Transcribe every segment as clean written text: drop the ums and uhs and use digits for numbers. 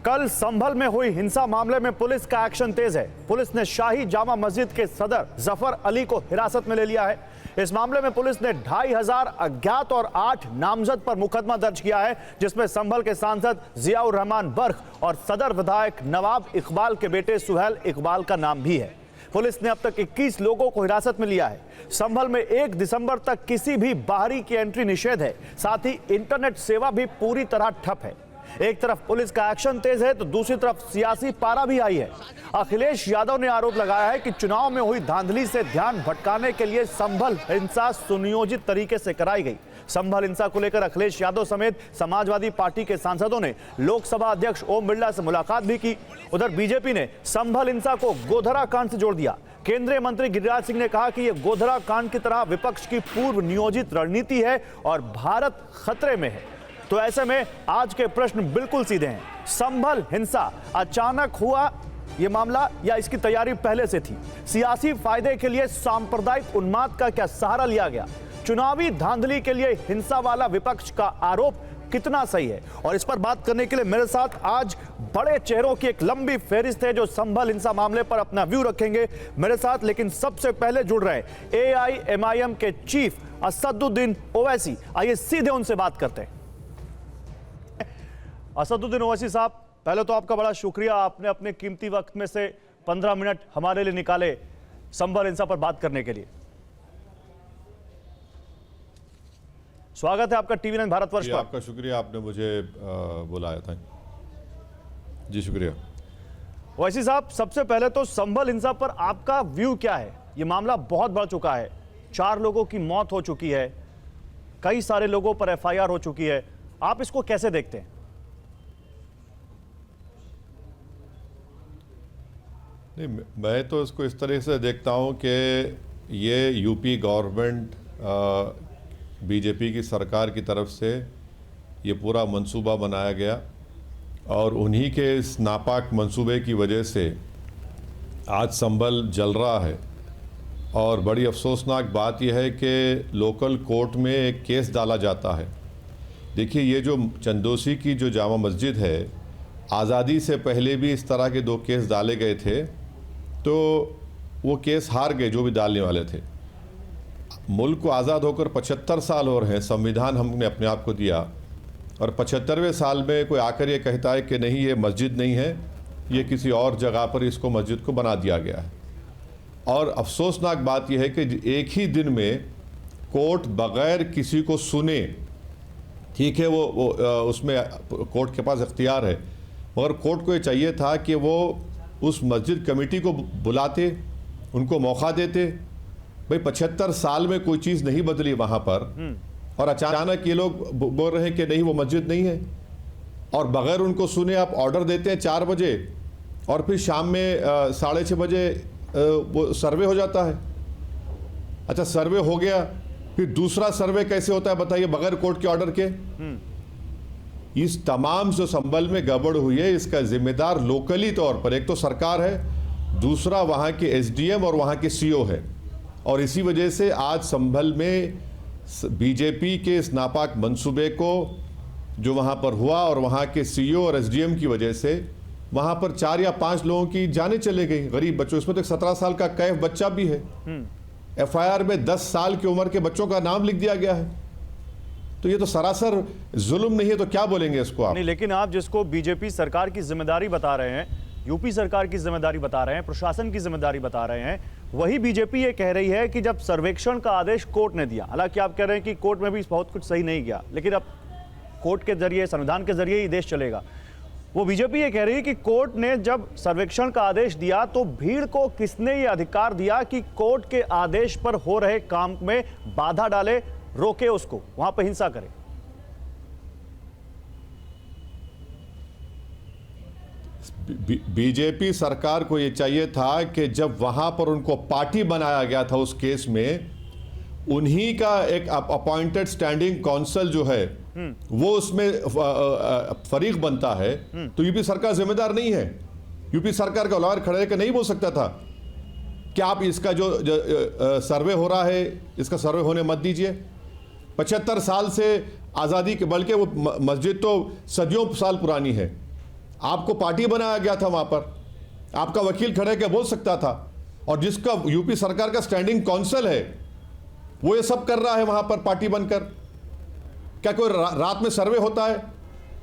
कल संभल में हुई हिंसा मामले में पुलिस का एक्शन तेज है। पुलिस ने शाही जामा मस्जिद के सदर जफर अली को हिरासत में ले लिया है। इस मामले में पुलिस ने 2500 अज्ञात और 8 नामजद पर मुकदमा दर्ज किया है, जिसमें संभल के सांसद जियाउर रहमान बर्क और सदर विधायक नवाब इकबाल के बेटे सुहेल इकबाल का नाम भी है। पुलिस ने अब तक 21 लोगों को हिरासत में लिया है। संभल में 1 दिसंबर तक किसी भी बाहरी की एंट्री निषेध है। साथ ही इंटरनेट सेवा भी पूरी तरह ठप है। एक तरफ पुलिस का एक्शन तेज है तो दूसरी तरफ सियासी पारा भी आई है। अखिलेश यादव ने आरोप लगाया है कि चुनाव में हुई धांधली से ध्यान भटकाने के लिए संभल हिंसा सुनियोजित तरीके से कराई गई। संभल हिंसा को लेकर अखिलेश यादव समेत समाजवादी पार्टी के सांसदों ने लोकसभा अध्यक्ष ओम बिरला से मुलाकात भी की। उधर बीजेपी ने संभल हिंसा को गोधरा कांड से जोड़ दिया। केंद्रीय मंत्री गिरिराज सिंह ने कहा कि यह गोधरा कांड की तरह विपक्ष की पूर्व नियोजित रणनीति है और भारत खतरे में है। तो ऐसे में आज के प्रश्न बिल्कुल सीधे हैं। संभल हिंसा अचानक हुआ यह मामला या इसकी तैयारी पहले से थी? सियासी फायदे के लिए सांप्रदायिक उन्माद का क्या सहारा लिया गया? चुनावी धांधली के लिए हिंसा वाला विपक्ष का आरोप कितना सही है? और इस पर बात करने के लिए मेरे साथ आज बड़े चेहरों की एक लंबी फेहरिस्त है जो संभल हिंसा मामले पर अपना व्यू रखेंगे मेरे साथ। लेकिन सबसे पहले जुड़ रहे AIMIM के चीफ असदुद्दीन ओवैसी। आइए सीधे उनसे बात करते हैं। असदुद्दीन ओवैसी साहब, पहले तो आपका बड़ा शुक्रिया, आपने अपने कीमती वक्त में से 15 मिनट हमारे लिए निकाले संभल हिंसा पर बात करने के लिए। स्वागत है आपका TV9 भारतवर्ष पर। आपका शुक्रिया, आपने मुझे बुलाया था। जी शुक्रिया। ओवैसी साहब, सबसे पहले तो संभल हिंसा पर आपका व्यू क्या है? यह मामला बहुत बढ़ चुका है, 4 लोगों की मौत हो चुकी है, कई सारे लोगों पर FIR हो चुकी है, आप इसको कैसे देखते हैं? नहीं, मैं तो इसको इस तरह से देखता हूं कि ये यूपी गवर्नमेंट बीजेपी की सरकार की तरफ से ये पूरा मंसूबा बनाया गया और उन्हीं के इस नापाक मंसूबे की वजह से आज संभल जल रहा है। और बड़ी अफसोसनाक बात यह है कि लोकल कोर्ट में एक केस डाला जाता है। देखिए, ये जो चंदोसी की जो जामा मस्जिद है, आज़ादी से पहले भी इस तरह के 2 केस डाले गए थे, तो वो केस हार गए जो भी डालने वाले थे। मुल्क को आज़ाद होकर 75 साल हो रहे हैं, संविधान हमने अपने आप को दिया, और 75वें साल में कोई आकर ये कहता है कि नहीं ये मस्जिद नहीं है, ये किसी और जगह पर इसको मस्जिद को बना दिया गया है। और अफसोसनाक बात यह है कि एक ही दिन में कोर्ट बग़ैर किसी को सुने, ठीक है वो उसमें कोर्ट के पास इख्तियार है, मगर कोर्ट को ये चाहिए था कि वो उस मस्जिद कमेटी को बुलाते, उनको मौका देते। भाई 75 साल में कोई चीज़ नहीं बदली वहाँ पर, और अचानक ये लोग बोल रहे हैं कि नहीं वो मस्जिद नहीं है, और बग़ैर उनको सुने आप ऑर्डर देते हैं 4 बजे, और फिर शाम में 6:30 बजे वो सर्वे हो जाता है। अच्छा, सर्वे हो गया, फिर दूसरा सर्वे कैसे होता है बताइए बग़ैर कोर्ट के ऑर्डर के? इस तमाम जो संभल में गड़बड़ हुई है, इसका जिम्मेदार लोकली तौर पर एक तो सरकार है, दूसरा वहाँ के SDM और वहाँ के CO है। और इसी वजह से आज संभल में बीजेपी के इस नापाक मंसूबे को जो वहाँ पर हुआ, और वहाँ के CO और SDM की वजह से वहाँ पर 4 या 5 लोगों की जानें चले गई, गरीब बच्चों। इसमें तो 17 साल का कैफ बच्चा भी है। FIR में 10 साल की उम्र के बच्चों का नाम लिख दिया गया है। तो ये तो सरासर जुल्म नहीं है, तो क्या बोलेंगे इसको आप? नहीं, लेकिन आप जिसको बीजेपी सरकार की जिम्मेदारी बता रहे हैं, यूपी सरकार की जिम्मेदारी बता रहे हैं, प्रशासन की जिम्मेदारी बता रहे हैं, वही बीजेपी ये कह रही है कि जब सर्वेक्षण का आदेश कोर्ट ने दिया, हालांकि आप कह रहे हैं कि कोर्ट में भी बहुत कुछ सही नहीं किया, लेकिन अब कोर्ट के जरिए, संविधान के जरिए ही देश चलेगा। वो बीजेपी ये कह रही है कि कोर्ट ने जब सर्वेक्षण का आदेश दिया तो भीड़ को किसने ये अधिकार दिया कि कोर्ट के आदेश पर हो रहे काम में बाधा डाले, रोके, उसको वहां पर हिंसा करे? बीजेपी सरकार को यह चाहिए था कि जब वहां पर उनको पार्टी बनाया गया था उस केस में, उन्हीं का एक अपॉइंटेड स्टैंडिंग काउंसिल जो है वो उसमें फरीक बनता है। तो यूपी सरकार जिम्मेदार नहीं है। यूपी सरकार का लॉयर खड़े होकर नहीं बोल सकता था कि आप इसका जो सर्वे हो रहा है, इसका सर्वे होने मत दीजिए। 75 साल से आज़ादी के, बल्कि वो मस्जिद तो सदियों साल पुरानी है, आपको पार्टी बनाया गया था वहां पर, आपका वकील खड़े के बोल सकता था, और जिसका यूपी सरकार का स्टैंडिंग काउंसिल है वो ये सब कर रहा है वहां पर पार्टी बनकर। क्या कोई रात में सर्वे होता है?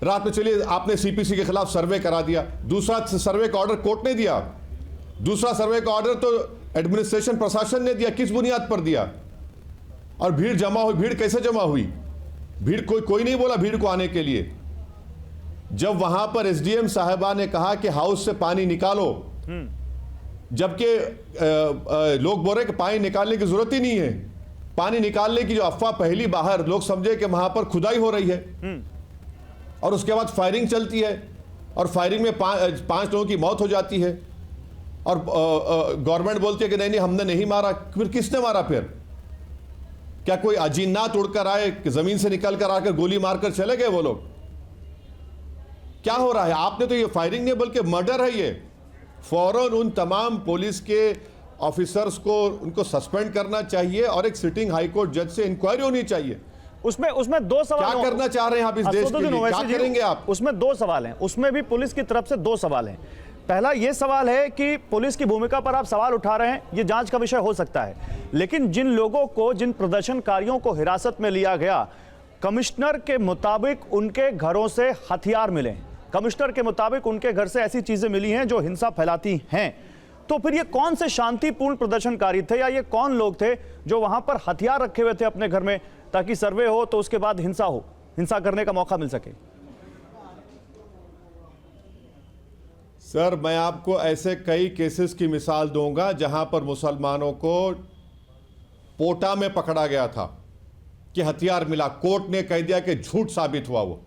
रात में चलिए आपने सीपीसी के खिलाफ सर्वे करा दिया, दूसरा सर्वे का ऑर्डर कोर्ट ने दिया, दूसरा सर्वे का ऑर्डर तो एडमिनिस्ट्रेशन प्रशासन ने दिया, किस बुनियाद पर दिया? और भीड़ जमा हुई, भीड़ कैसे जमा हुई? भीड़ कोई नहीं बोला भीड़ को आने के लिए। जब वहां पर एसडीएम साहिबा ने कहा कि हाउस से पानी निकालो, जबकि लोग बोल रहे कि पानी निकालने की जरूरत ही नहीं है, पानी निकालने की जो अफवाह पहली बाहर लोग समझे कि वहां पर खुदाई हो रही है, और उसके बाद फायरिंग चलती है, और फायरिंग में पांच लोगों की मौत हो जाती है, और गवर्नमेंट बोलती है कि नहीं हमने नहीं मारा। फिर किसने मारा? फिर क्या कोई अजीनात उड़कर आए कि जमीन से निकल कर आकर गोली मारकर चले गए वो लोग? क्या हो रहा है? आपने तो ये फायरिंग नहीं बल्कि मर्डर है ये। फौरन उन तमाम पुलिस के ऑफिसर्स को उनको सस्पेंड करना चाहिए और एक सिटिंग हाईकोर्ट जज से इंक्वायरी होनी चाहिए। उसमें दो सवाल क्या करना चाह रहे हैं आप इस देश के लिए? क्या करेंगे आप? उसमें दो सवाल हैं, उसमें भी पुलिस की तरफ से दो सवाल हैं। पहला यह सवाल है कि पुलिस की भूमिका पर आप सवाल उठा रहे हैं, यह जांच का विषय हो सकता है, लेकिन जिन लोगों को, जिन प्रदर्शनकारियों को हिरासत में लिया गया, कमिश्नर के मुताबिक उनके घरों से हथियार मिले, कमिश्नर के मुताबिक उनके घर से ऐसी चीजें मिली हैं जो हिंसा फैलाती हैं। तो फिर ये कौन से शांतिपूर्ण प्रदर्शनकारी थे, या ये कौन लोग थे जो वहां पर हथियार रखे हुए थे अपने घर में, ताकि सर्वे हो तो उसके बाद हिंसा करने का मौका मिल सके? सर, मैं आपको ऐसे कई केसेस की मिसाल दूंगा जहां पर मुसलमानों को पोटा में पकड़ा गया था कि हथियार मिला, कोर्ट ने कह दिया कि झूठ साबित हुआ। वो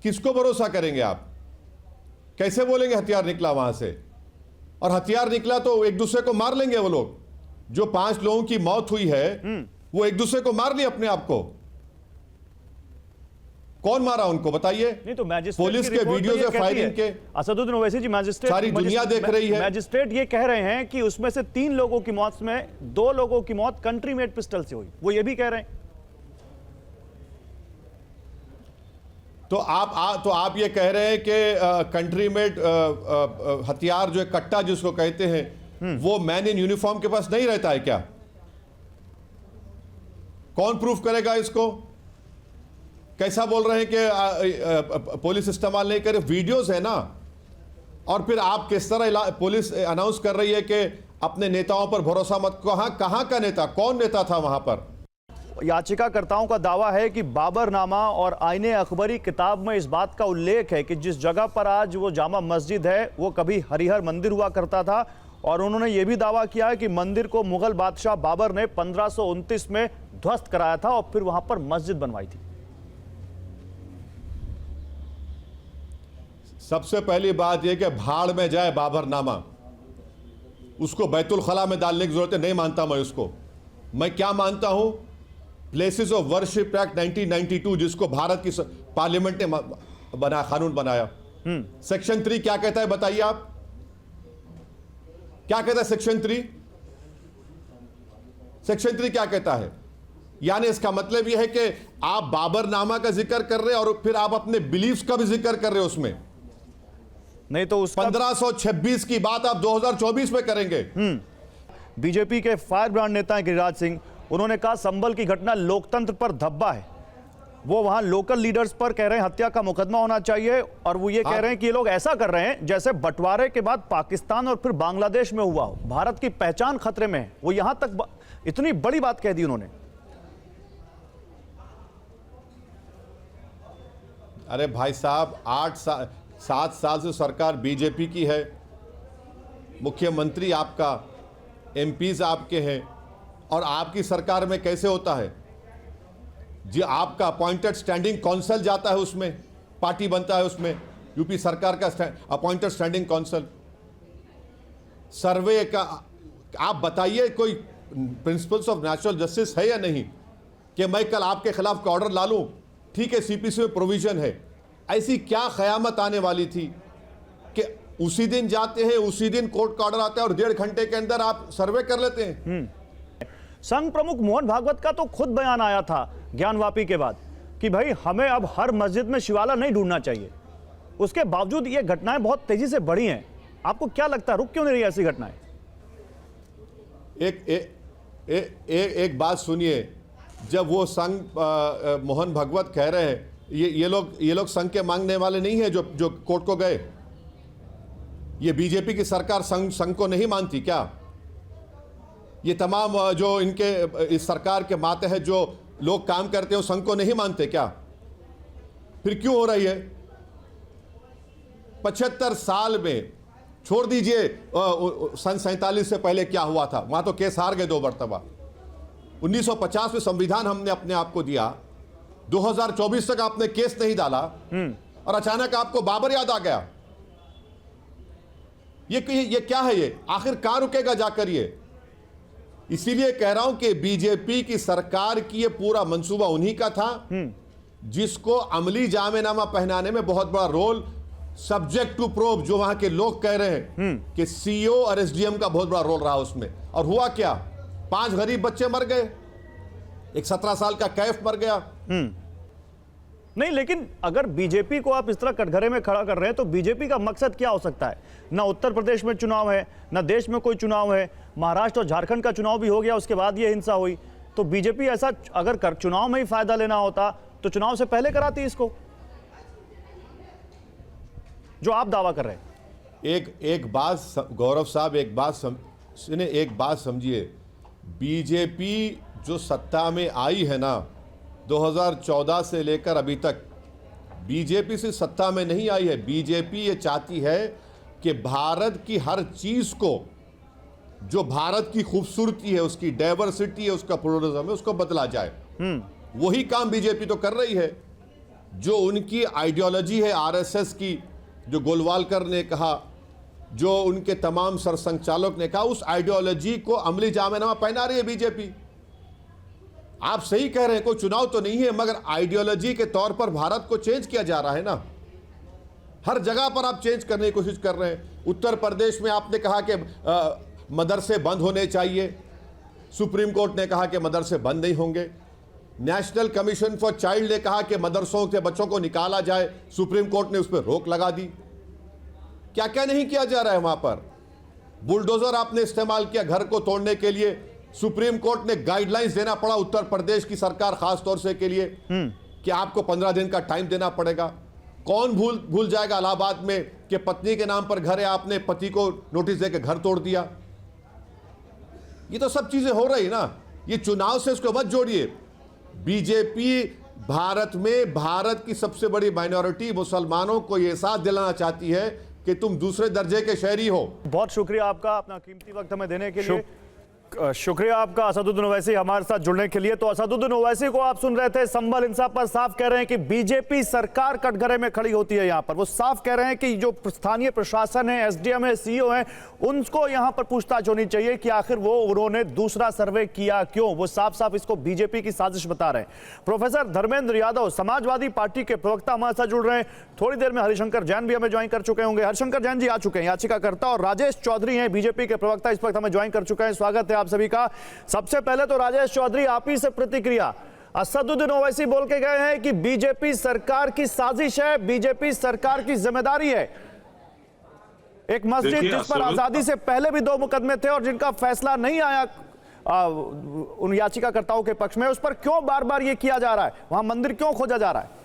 किसको भरोसा करेंगे आप? कैसे बोलेंगे हथियार निकला वहां से? और हथियार निकला तो एक दूसरे को मार लेंगे वो लोग। जो 5 लोगों की मौत हुई है वो एक दूसरे को मार लिए अपने आप को। कौन मारा उनको बताइए? नहीं तो पुलिस के वीडियोज है फायरिंग के, असदुद्दीन ओवैसी जी, मैजिस्ट्रेट, सारी दुनिया देख रही है। मैजिस्ट्रेट ये कह रहे हैं कि उसमें से 3 लोगों की मौत में 2 लोगों की मौत कंट्री मेड पिस्टल से हुई, वो ये भी कह रहे हैं। तो आप ये कह रहे हैं कि कंट्री मेड हथियार जो कट्टा जिसको कहते हैं वो मैन इन यूनिफॉर्म के पास नहीं रहता है क्या? कौन प्रूफ करेगा इसको? कैसा बोल रहे हैं कि पुलिस इस्तेमाल नहीं करे? वीडियोस है ना। और फिर आप किस तरह पुलिस अनाउंस कर रही है कि अपने नेताओं पर भरोसा मत। कहां का नेता, कौन नेता था वहां पर? याचिकाकर्ताओं का दावा है कि बाबरनामा और आईने अकबरी किताब में इस बात का उल्लेख है कि जिस जगह पर आज वो जामा मस्जिद है वो कभी हरिहर मंदिर हुआ करता था, और उन्होंने ये भी दावा किया है कि मंदिर को मुगल बादशाह बाबर ने 1529 में ध्वस्त कराया था और फिर वहां पर मस्जिद बनवाई थी। सबसे पहली बात यह कि भाड़ में जाए बाबरनामा, उसको बैतुल खला में डालने की जरूरत है। नहीं मानता मैं उसको। मैं क्या मानता हूं? प्लेसेस ऑफ वर्शिप एक्ट 1992 जिसको भारत की पार्लियामेंट ने कानून बनाया, सेक्शन 3 क्या कहता है बताइए आप? क्या कहता है सेक्शन 3? सेक्शन 3 क्या कहता है? यानी इसका मतलब यह है कि आप बाबरनामा का जिक्र कर रहे हैं और फिर आप अपने बिलीफ्स का भी जिक्र कर रहे हो उसमें। नहीं तो उस 1526 की बात आप 2024 में करेंगे। बीजेपी के फायर ब्रांड नेता हैं गिरिराज सिंह, उन्होंने कहा संभल की घटना लोकतंत्र पर धब्बा है। वो वहां लोकल लीडर्स पर कह रहे हैं हत्या का मुकदमा होना चाहिए, और वो ये कह रहे हैं कि ये लोग ऐसा कर रहे हैं जैसे बंटवारे के बाद पाकिस्तान और फिर बांग्लादेश में हुआ हो। भारत की पहचान खतरे में है। वो यहां तक इतनी बड़ी बात कह दी उन्होंने। अरे भाई साहब, 7 साल से सरकार बीजेपी की है, मुख्यमंत्री आपका, एमपीज आपके हैं, और आपकी सरकार में कैसे होता है जी? आपका अपॉइंटेड स्टैंडिंग काउंसिल जाता है, उसमें पार्टी बनता है, उसमें यूपी सरकार का अपॉइंटेड स्टैंडिंग काउंसिल। सर्वे का आप बताइए कोई प्रिंसिपल्स ऑफ नेचुरल जस्टिस है या नहीं कि मैं कल आपके खिलाफ का ऑर्डर ला लूं? ठीक है, सीपीसी में प्रोविजन है। ऐसी क्या क़यामत आने वाली थी कि उसी दिन जाते हैं, उसी दिन कोर्ट का ऑर्डर आता है और 1.5 घंटे के अंदर आप सर्वे कर लेते हैं। संघ प्रमुख मोहन भागवत का तो खुद बयान आया था ज्ञानवापी के बाद कि भाई हमें अब हर मस्जिद में शिवाला नहीं ढूंढना चाहिए। उसके बावजूद ये घटनाएं बहुत तेजी से बढ़ी हैं। आपको क्या लगता है रुक क्यों नहीं रही ऐसी घटनाएं? एक बात सुनिए, जब वो संघ मोहन भगवत कह रहे हैं, ये लोग संघ के मांगने वाले नहीं है जो कोर्ट को गए। ये बीजेपी की सरकार संघ को नहीं मानती क्या? ये तमाम जो इनके इस सरकार के माते हैं जो लोग काम करते हैं, संघ को नहीं मानते क्या? फिर क्यों हो रही है? 75 साल में, छोड़ दीजिए सन 47 से पहले क्या हुआ था, वहां तो केस हार गए 2 मरतबा। 1950 में संविधान हमने अपने आप को दिया, 2024 तक आपने केस नहीं डाला और अचानक आपको बाबर याद आ गया। ये क्या है? ये आखिर कहां रुकेगा जाकर ये? इसीलिए कह रहा हूं कि बीजेपी की सरकार की ये पूरा मंसूबा उन्हीं का था, जिसको अमली जामेनामा पहनाने में बहुत बड़ा रोल, सब्जेक्ट टू प्रोब, जो वहां के लोग कह रहे हैं कि सीईओ और एसडीएम का बहुत बड़ा रोल रहा उसमें। और हुआ क्या? 5 गरीब बच्चे मर गए, एक 17 साल का कैफ मर गया। नहीं, लेकिन अगर बीजेपी को आप इस तरह कटघरे में खड़ा कर रहे हैं तो बीजेपी का मकसद क्या हो सकता है? ना उत्तर प्रदेश में चुनाव है, ना देश में कोई चुनाव है, महाराष्ट्र और झारखंड का चुनाव भी हो गया, उसके बाद ये हिंसा हुई। तो बीजेपी ऐसा अगर चुनाव में ही फायदा लेना होता तो चुनाव से पहले कराती इसको, जो आप दावा कर रहे हैं। एक बात गौरव साहब, एक बात समझिए, बीजेपी जो सत्ता में आई है ना 2014 से लेकर अभी तक, बीजेपी से सत्ता में नहीं आई है। बीजेपी ये चाहती है कि भारत की हर चीज को, जो भारत की खूबसूरती है, उसकी डाइवर्सिटी है, उसका प्लुरलिज्म है, उसको बदला जाए। वही काम बीजेपी तो कर रही है। जो उनकी आइडियोलॉजी है आरएसएस की, जो गोलवालकर ने कहा, जो उनके तमाम सरसंघचालक ने कहा, उस आइडियोलॉजी को अमली जामेनामा पहना रही है बीजेपी। आप सही कह रहे हैं, कोई चुनाव तो नहीं है, मगर आइडियोलॉजी के तौर पर भारत को चेंज किया जा रहा है ना। हर जगह पर आप चेंज करने की कोशिश कर रहे हैं। उत्तर प्रदेश में आपने कहा कि मदरसे बंद होने चाहिए, सुप्रीम कोर्ट ने कहा कि मदरसे बंद नहीं होंगे। नेशनल कमीशन फॉर चाइल्ड ने कहा कि मदरसों के बच्चों को निकाला जाए, सुप्रीम कोर्ट ने उस पर रोक लगा दी। क्या क्या नहीं किया जा रहा है वहां पर? बुलडोजर आपने इस्तेमाल किया घर को तोड़ने के लिए, सुप्रीम कोर्ट ने गाइडलाइंस देना पड़ा उत्तर प्रदेश की सरकार खास तौर से के लिए कि आपको 15 दिन का टाइम देना पड़ेगा। कौन भूल जाएगा इलाहाबाद में कि पत्नी के नाम पर घर है, आपने पति को नोटिस देकर घर तोड़ दिया। ये तो सब चीजें हो रही ना। ये चुनाव से इसको मत जोड़िए। बीजेपी भारत में, भारत की सबसे बड़ी माइनॉरिटी मुसलमानों को यह एहसास दिलाना चाहती है कि तुम दूसरे दर्जे के शहरी हो। बहुत शुक्रिया आपका अपना कीमती वक्त हमें देने के लिए। शुक्रिया आपका असदुद्दीन ओवैसी हमारे साथ जुड़ने के लिए। तो असदुद्दीन ओवैसी को आप सुन रहे थे, संभल इंसाफ पर साफ कह रहे हैं कि बीजेपी सरकार कटघरे में खड़ी होती है। यहां पर वो साफ कह रहे हैं कि जो स्थानीय प्रशासन है, एसडीएम है, सीईओ है, उनको यहां पर पूछताछ होनी चाहिए कि आखिर उन्होंने दूसरा सर्वे किया क्यों। वो साफ साफ इसको बीजेपी की साजिश बता रहे हैं। प्रोफेसर धर्मेंद्र यादव समाजवादी पार्टी के प्रवक्ता हमारे साथ जुड़ रहे हैं। थोड़ी देर में हरिशंकर जैन भी हमें ज्वाइन कर चुके होंगे। हरिशंकर जैन जी आ चुके हैं, याचिकाकर्ता, और राजेश चौधरी हैं बीजेपी के प्रवक्ता, इस वक्त हमें ज्वाइन कर चुके हैं। स्वागत है आप सभी का। सबसे पहले तो राजेश चौधरी, आप ही से प्रतिक्रिया। असदुद्दीन ओवैसी बोल के गए हैं कि बीजेपी सरकार की साजिश है, बीजेपी सरकार की जिम्मेदारी है। एक मस्जिद जिस पर आजादी से पहले भी 2 मुकदमे थे और जिनका फैसला नहीं आया उन याचिकाकर्ताओं के पक्ष में, उस पर क्यों बार बार ये किया जा रहा है? वहां मंदिर क्यों खोजा जा रहा है?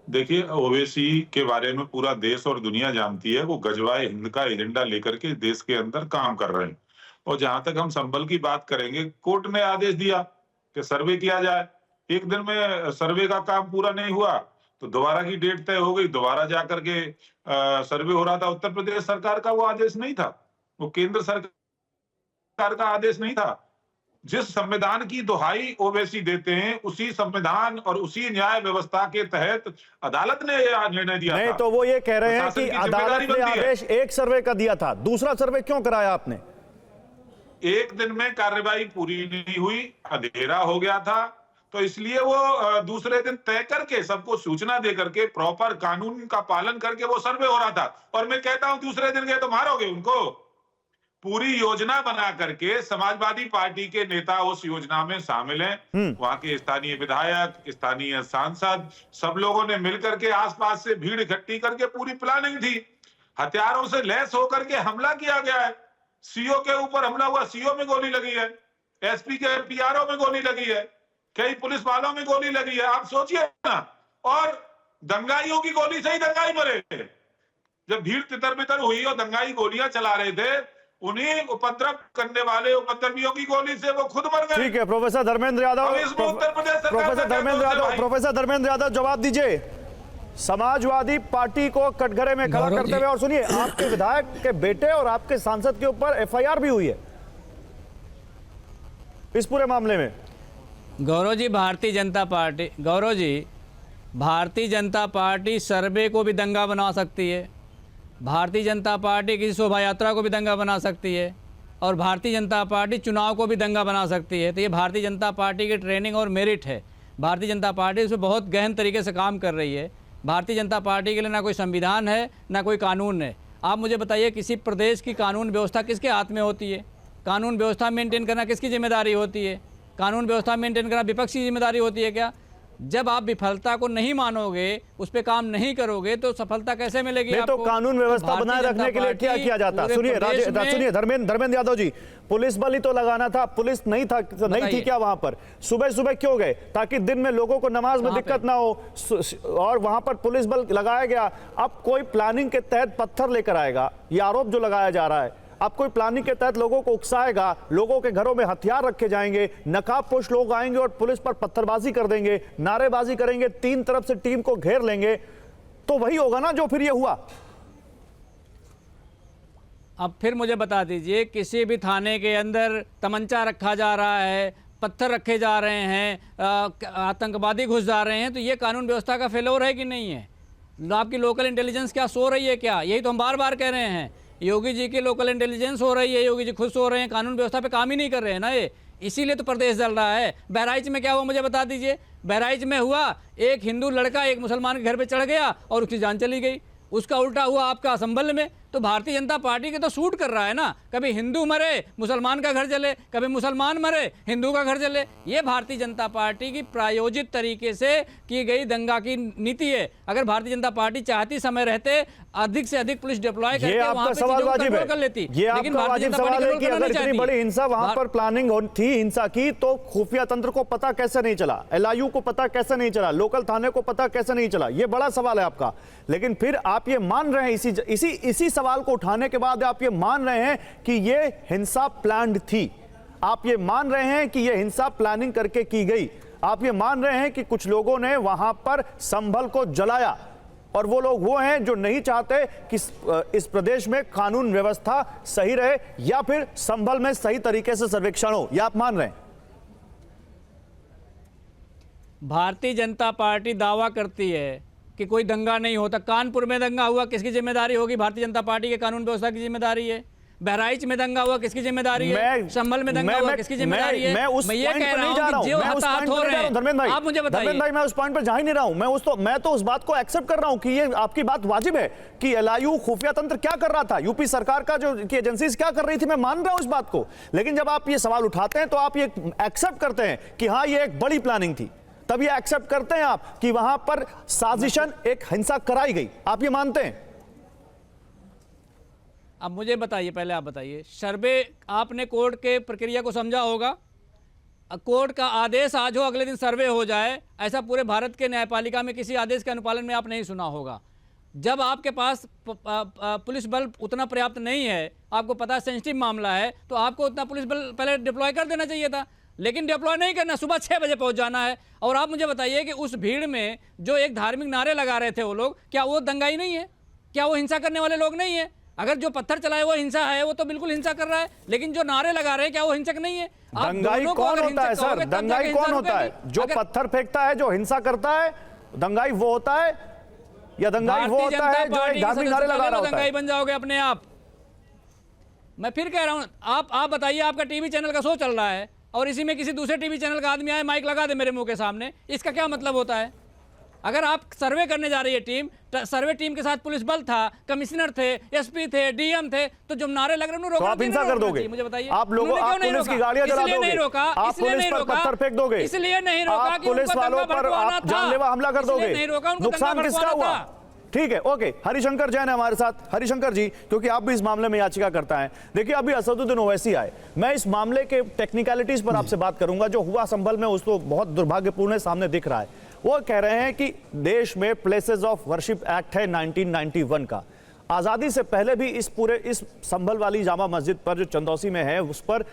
देखिए, ओवैसी के बारे में पूरा देश और दुनिया जानती है। वो गजवाए हिंद का एजेंडा लेकर के देश के अंदर काम कर रहे हैं। और जहां तक हम संभल की बात करेंगे, कोर्ट ने आदेश दिया कि सर्वे किया जाए। एक दिन में सर्वे का काम पूरा नहीं हुआ तो दोबारा की डेट तय हो गई, दोबारा जाकर के सर्वे हो रहा था। उत्तर प्रदेश सरकार का वो आदेश नहीं था, वो केंद्र सरकार का आदेश नहीं था। जिस संविधान की दुहाई ओवैसी देते हैं, उसी संविधान और उसी न्याय व्यवस्था के तहत अदालत ने यह निर्णय दिया नहीं था। तो वो ये कह रहे हैं कि अदालत ने आदेश एक सर्वे का दिया था, दूसरा सर्वे क्यों कराया आपने? एक दिन में कार्यवाही पूरी नहीं हुई, अंधेरा हो गया था, तो इसलिए वो दूसरे दिन तय करके सबको सूचना दे करके प्रॉपर कानून का पालन करके वो सर्वे हो रहा था। और मैं कहता हूं दूसरे दिन गए तो मारोगे उनको। पूरी योजना बना करके समाजवादी पार्टी के नेता उस योजना में शामिल हैं। वहां के स्थानीय विधायक, स्थानीय सांसद, सब लोगों ने मिलकर के आसपास से भीड़ इकट्ठी करके पूरी प्लानिंग थी। हथियारों से लैस होकर के हमला किया गया है। सीओ के ऊपर हमला हुआ, सीओ में गोली लगी है, एसपी के पीआरओ में गोली लगी है, कई पुलिस वालों में गोली लगी है। आप सोचिए ना, और दंगाइयों की गोली से ही दंगाई मरे। जब भीड़ तितर बितर हुई और दंगाई गोलियां चला रहे थे, उन्हीं उपद्रव करने वाले उपद्रवियों की गोली से वो खुद मर गए। ठीक है प्रोफेसर धर्मेंद्र यादव, प्रोफेसर धर्मेंद्र यादव जवाब दीजिए। समाजवादी पार्टी को कटघरे में खड़ा करते हुए, और सुनिए, आपके विधायक के बेटे और आपके सांसद के ऊपर एफआईआर भी हुई है इस पूरे मामले में। गौरव जी, भारतीय जनता पार्टी सर्वे को भी दंगा बना सकती है, भारतीय जनता पार्टी किसी शोभा यात्रा को भी दंगा बना सकती है, और भारतीय जनता पार्टी चुनाव को भी दंगा बना सकती है। तो ये भारतीय जनता पार्टी की ट्रेनिंग और मेरिट है। भारतीय जनता पार्टी इसमें बहुत गहन तरीके से काम कर रही है। भारतीय जनता पार्टी के लिए ना कोई संविधान है, ना कोई कानून है। आप मुझे बताइए, किसी प्रदेश की कानून व्यवस्था किसके हाथ में होती है? कानून व्यवस्था मेंटेन करना किसकी जिम्मेदारी होती है? कानून व्यवस्था मेंटेन करना विपक्ष की जिम्मेदारी होती है क्या? जब आप विफलता को नहीं मानोगे, उस पे काम नहीं करोगे, तो सफलता कैसे मिलेगी आपको? तो कानून व्यवस्था बनाए रखने के लिए क्या किया जाता? सुनिए धर्मेंद्र यादव जी, पुलिस बल ही तो लगाना था, पुलिस नहीं थी क्या वहां पर? सुबह सुबह क्यों गए? ताकि दिन में लोगों को नमाज में दिक्कत ना हो, और वहां पर पुलिस बल लगाया गया। अब कोई प्लानिंग के तहत पत्थर लेकर आएगा, ये आरोप जो लगाया जा रहा है। अब कोई प्लानिंग के तहत लोगों को उकसाएगा, लोगों के घरों में हथियार रखे जाएंगे, नकाबपोश लोग आएंगे और पुलिस पर पत्थरबाजी कर देंगे, नारेबाजी करेंगे, तीन तरफ से टीम को घेर लेंगे, तो वही होगा ना जो फिर ये हुआ। अब फिर मुझे बता दीजिए, किसी भी थाने के अंदर तमंचा रखा जा रहा है, पत्थर रखे जा रहे हैं, आतंकवादी घुस जा रहे हैं, तो ये कानून व्यवस्था का फेलोर है कि नहीं है? आपकी लोकल इंटेलिजेंस क्या सो रही है क्या? यही तो हम बार बार कह रहे हैं। योगी जी की लोकल इंटेलिजेंस हो रही है, योगी जी खुद सो रहे हैं, कानून व्यवस्था पे काम ही नहीं कर रहे हैं ना ये, इसीलिए तो प्रदेश जल रहा है। बहराइच में क्या हुआ मुझे बता दीजिए। बहराइच में हुआ, एक हिंदू लड़का एक मुसलमान के घर पे चढ़ गया और उसकी जान चली गई। उसका उल्टा हुआ आपका संभल में। तो भारतीय जनता पार्टी के तो सूट कर रहा है ना, कभी हिंदू मरे मुसलमान का घर जले, कभी मुसलमान मरे हिंदू का घर जले। ये भारतीय जनता पार्टी की प्रायोजित तरीके से की गई दंगा की नीति है। अगर भारतीय जनता पार्टी चाहती समय रहते अधिक से अधिक पुलिस डिप्लॉय करके वहां पे चीजों को कंट्रोल कर लेती, लेकिन भारतीय जनता पार्टी कंट्रोल करना नहीं चाहती। इतनी बड़ी हिंसा वहां पर प्लानिंग थी हिंसा की, तो खुफिया तंत्र को पता कैसे नहीं चला? एलआईयू को पता कैसे नहीं चला? लोकल थाने को पता कैसे नहीं चला? ये बड़ा सवाल है आपका। लेकिन फिर आप ये मान रहे हैं, इसी सवाल को उठाने के बाद आप ये मान रहे हैं कि ये हिंसा प्लान्ड थी। आप ये मान रहे हैं कि ये हिंसा प्लानिंग करके की गई। आप ये मान रहे हैं कि कुछ लोगों ने वहां पर संभल को जलाया, और वो लोग वो हैं जो नहीं चाहते कि इस प्रदेश में कानून व्यवस्था सही रहे, या फिर संभल में सही तरीके से सर्वेक्षण हो। ये आप मान रहे हैं? भारतीय जनता पार्टी दावा करती है कि कोई दंगा नहीं होता। कानपुर में दंगा हुआ, किसकी जिम्मेदारी होगी? भारतीय जनता पार्टी के कानून व्यवस्था की जिम्मेदारी है। बहराइच में दंगा हुआ, किसकी जिम्मेदारी है? संभल में दंगा हुआ, किसकी जिम्मेदारी है? मैं ये कह रहा हूं कि जो हताहत हो रहे हैं, आप मुझे बताइए। धर्मेंद्र भाई, मैं उस पॉइंट पर जा ही नहीं रहा हूं। मैं तो उस बात को एक्सेप्ट कर रहा हूं कि ये आपकी बात वाजिब है कि एलआईयू खुफिया तंत्र क्या कर रहा था, यूपी सरकार का जो एजेंसीज क्या कर रही थी, मैं मान रहा हूं इस बात को। लेकिन जब आप ये सवाल उठाते हैं तो आप ये एक्सेप्ट करते हैं कि हाँ, ये एक बड़ी प्लानिंग थी, तब ये एक्सेप्ट करते हैं आप कि वहां पर साजिशन, एक हिंसा कराई गई। आप ये मानते हैं? अब मुझे बताइए, पहले आप बताइए, सर्वे आपने कोर्ट के प्रक्रिया को समझा होगा। कोर्ट का आदेश आज हो, अगले दिन सर्वे हो जाए, ऐसा पूरे भारत के न्यायपालिका में किसी आदेश के अनुपालन में आप नहीं सुना होगा। जब आपके पास पुलिस बल उतना पर्याप्त नहीं है, आपको पता है सेंसिटिव मामला है, तो आपको उतना पुलिस बल पहले डिप्लॉय कर देना चाहिए था। लेकिन डिप्लॉय नहीं करना, सुबह 6 बजे पहुंच जाना है। और आप मुझे बताइए कि उस भीड़ में जो एक धार्मिक नारे लगा रहे थे वो लोग, क्या वो दंगाई नहीं है? क्या वो हिंसा करने वाले लोग नहीं है? अगर जो पत्थर चलाए वो हिंसा है, वो तो बिल्कुल हिंसा कर रहा है। लेकिन जो नारे लगा रहे हैं, क्या वो हिंसक नहीं है? दंगाई कौन होता है सर? दंगाई कौन होता है? जो पत्थर फेंकता है, जो हिंसा करता है, दंगाई वो होता है? या दंगाई वो होता है जो एक धार्मिक नारे लगा रहा होता है? दंगाई बन जाओगे अपने आप। मैं फिर कह रहा हूं, आप बताइए, आपका टीवी चैनल का शो चल रहा है और इसी में किसी दूसरे टीवी चैनल का आदमी आए, माइक लगा दे मेरे मुंह के सामने, इसका क्या मतलब होता है? अगर आप सर्वे करने जा रही है टीम, सर्वे टीम के साथ पुलिस बल था, कमिश्नर थे, एसपी थे, डीएम थे, तो जो नारे लग रहे हैं तो आप हिंसा कर दोगे, मुझे बताइए। आप लोगों, आप पुलिस की गाड़ियां जला दोगे, नहीं रोका, आप पुलिस पर पत्थर फेंक दोगे, इसलिए नहीं रोका आप पुलिस वालों पर आप जानलेवा हमला कर दोगे, नुकसान किसका हुआ? ठीक है, ओके। हरिशंकर जैन है हमारे साथ। हरिशंकर जी, क्योंकि आप भी इस मामले में याचिका करता है, देखिए अभी असदुद्दीन ओवैसी आए, मैं इस मामले के टेक्निकलिटीज पर आपसे बात करूंगा। जो हुआ संभल में उसको बहुत दुर्भाग्यपूर्ण है, सामने दिख रहा है। वो कह रहे हैं कि देश में प्लेसेस ऑफ वर्शिप एक्ट है 1991 का, आजादी से पहले भी इस संभल वाली जामा मस्जिद पर जो चंदौसी में है उस पर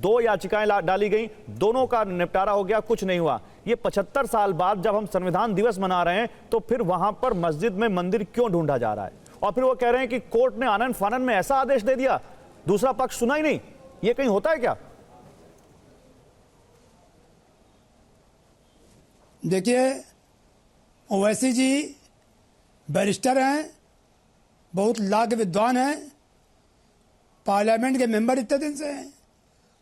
2 याचिकाएं डाली गई, दोनों का निपटारा हो गया, कुछ नहीं हुआ। ये 75 साल बाद जब हम संविधान दिवस मना रहे हैं तो फिर वहां पर मस्जिद में मंदिर क्यों ढूंढा जा रहा है? और फिर वो कह रहे हैं कि कोर्ट ने आनन फानन में ऐसा आदेश दे दिया, दूसरा पक्ष सुना ही नहीं। ये कहीं होता है क्या? देखिए, ओवैसी जी बैरिस्टर हैं, बहुत लाख विद्वान हैं, पार्लियामेंट के मेंबर इतने दिन से हैं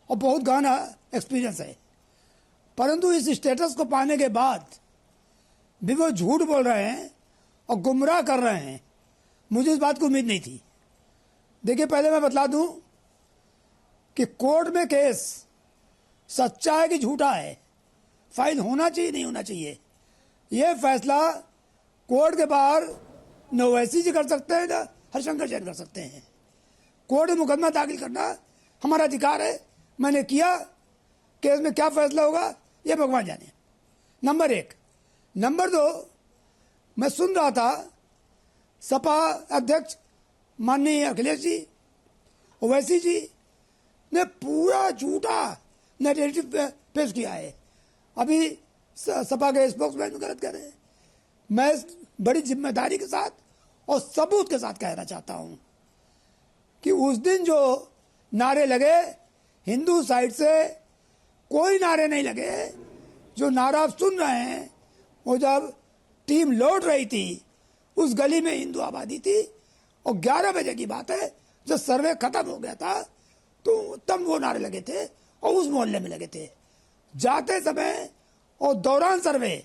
और बहुत गहरा एक्सपीरियंस है। परंतु इस स्टेटस को पाने के बाद भी वो झूठ बोल रहे हैं और गुमराह कर रहे हैं। मुझे इस बात की उम्मीद नहीं थी। देखिए, पहले मैं बतला दूं कि कोर्ट में केस सच्चा है कि झूठा है, फाइल होना चाहिए नहीं होना चाहिए, यह फैसला कोर्ट के बाहर न ओवैसी जी कर सकते हैं न हरिशंकर जैन कर सकते हैं। कोर्ट में मुकदमा दाखिल करना हमारा अधिकार है, मैंने किया। केस में क्या फैसला होगा ये भगवान जाने। नंबर 1। नंबर 2, मैं सुन रहा था सपा अध्यक्ष माननीय अखिलेश जी, ओवैसी जी ने पूरा झूठा नैरेटिव पेश किया है। अभी सपा के स्पोक्समैन गलत कह रहे हैं। मैं बड़ी जिम्मेदारी के साथ और सबूत के साथ कहना चाहता हूं कि उस दिन जो नारे लगे, हिंदू साइड से कोई नारे नहीं लगे। जो नारा आप सुन रहे हैं वो जब टीम लौट रही थी, उस गली में हिंदू आबादी थी और 11 बजे की बात है, जब सर्वे खत्म हो गया था तो तब वो नारे लगे थे और उस मोहल्ले में लगे थे। जाते समय और दौरान सर्वे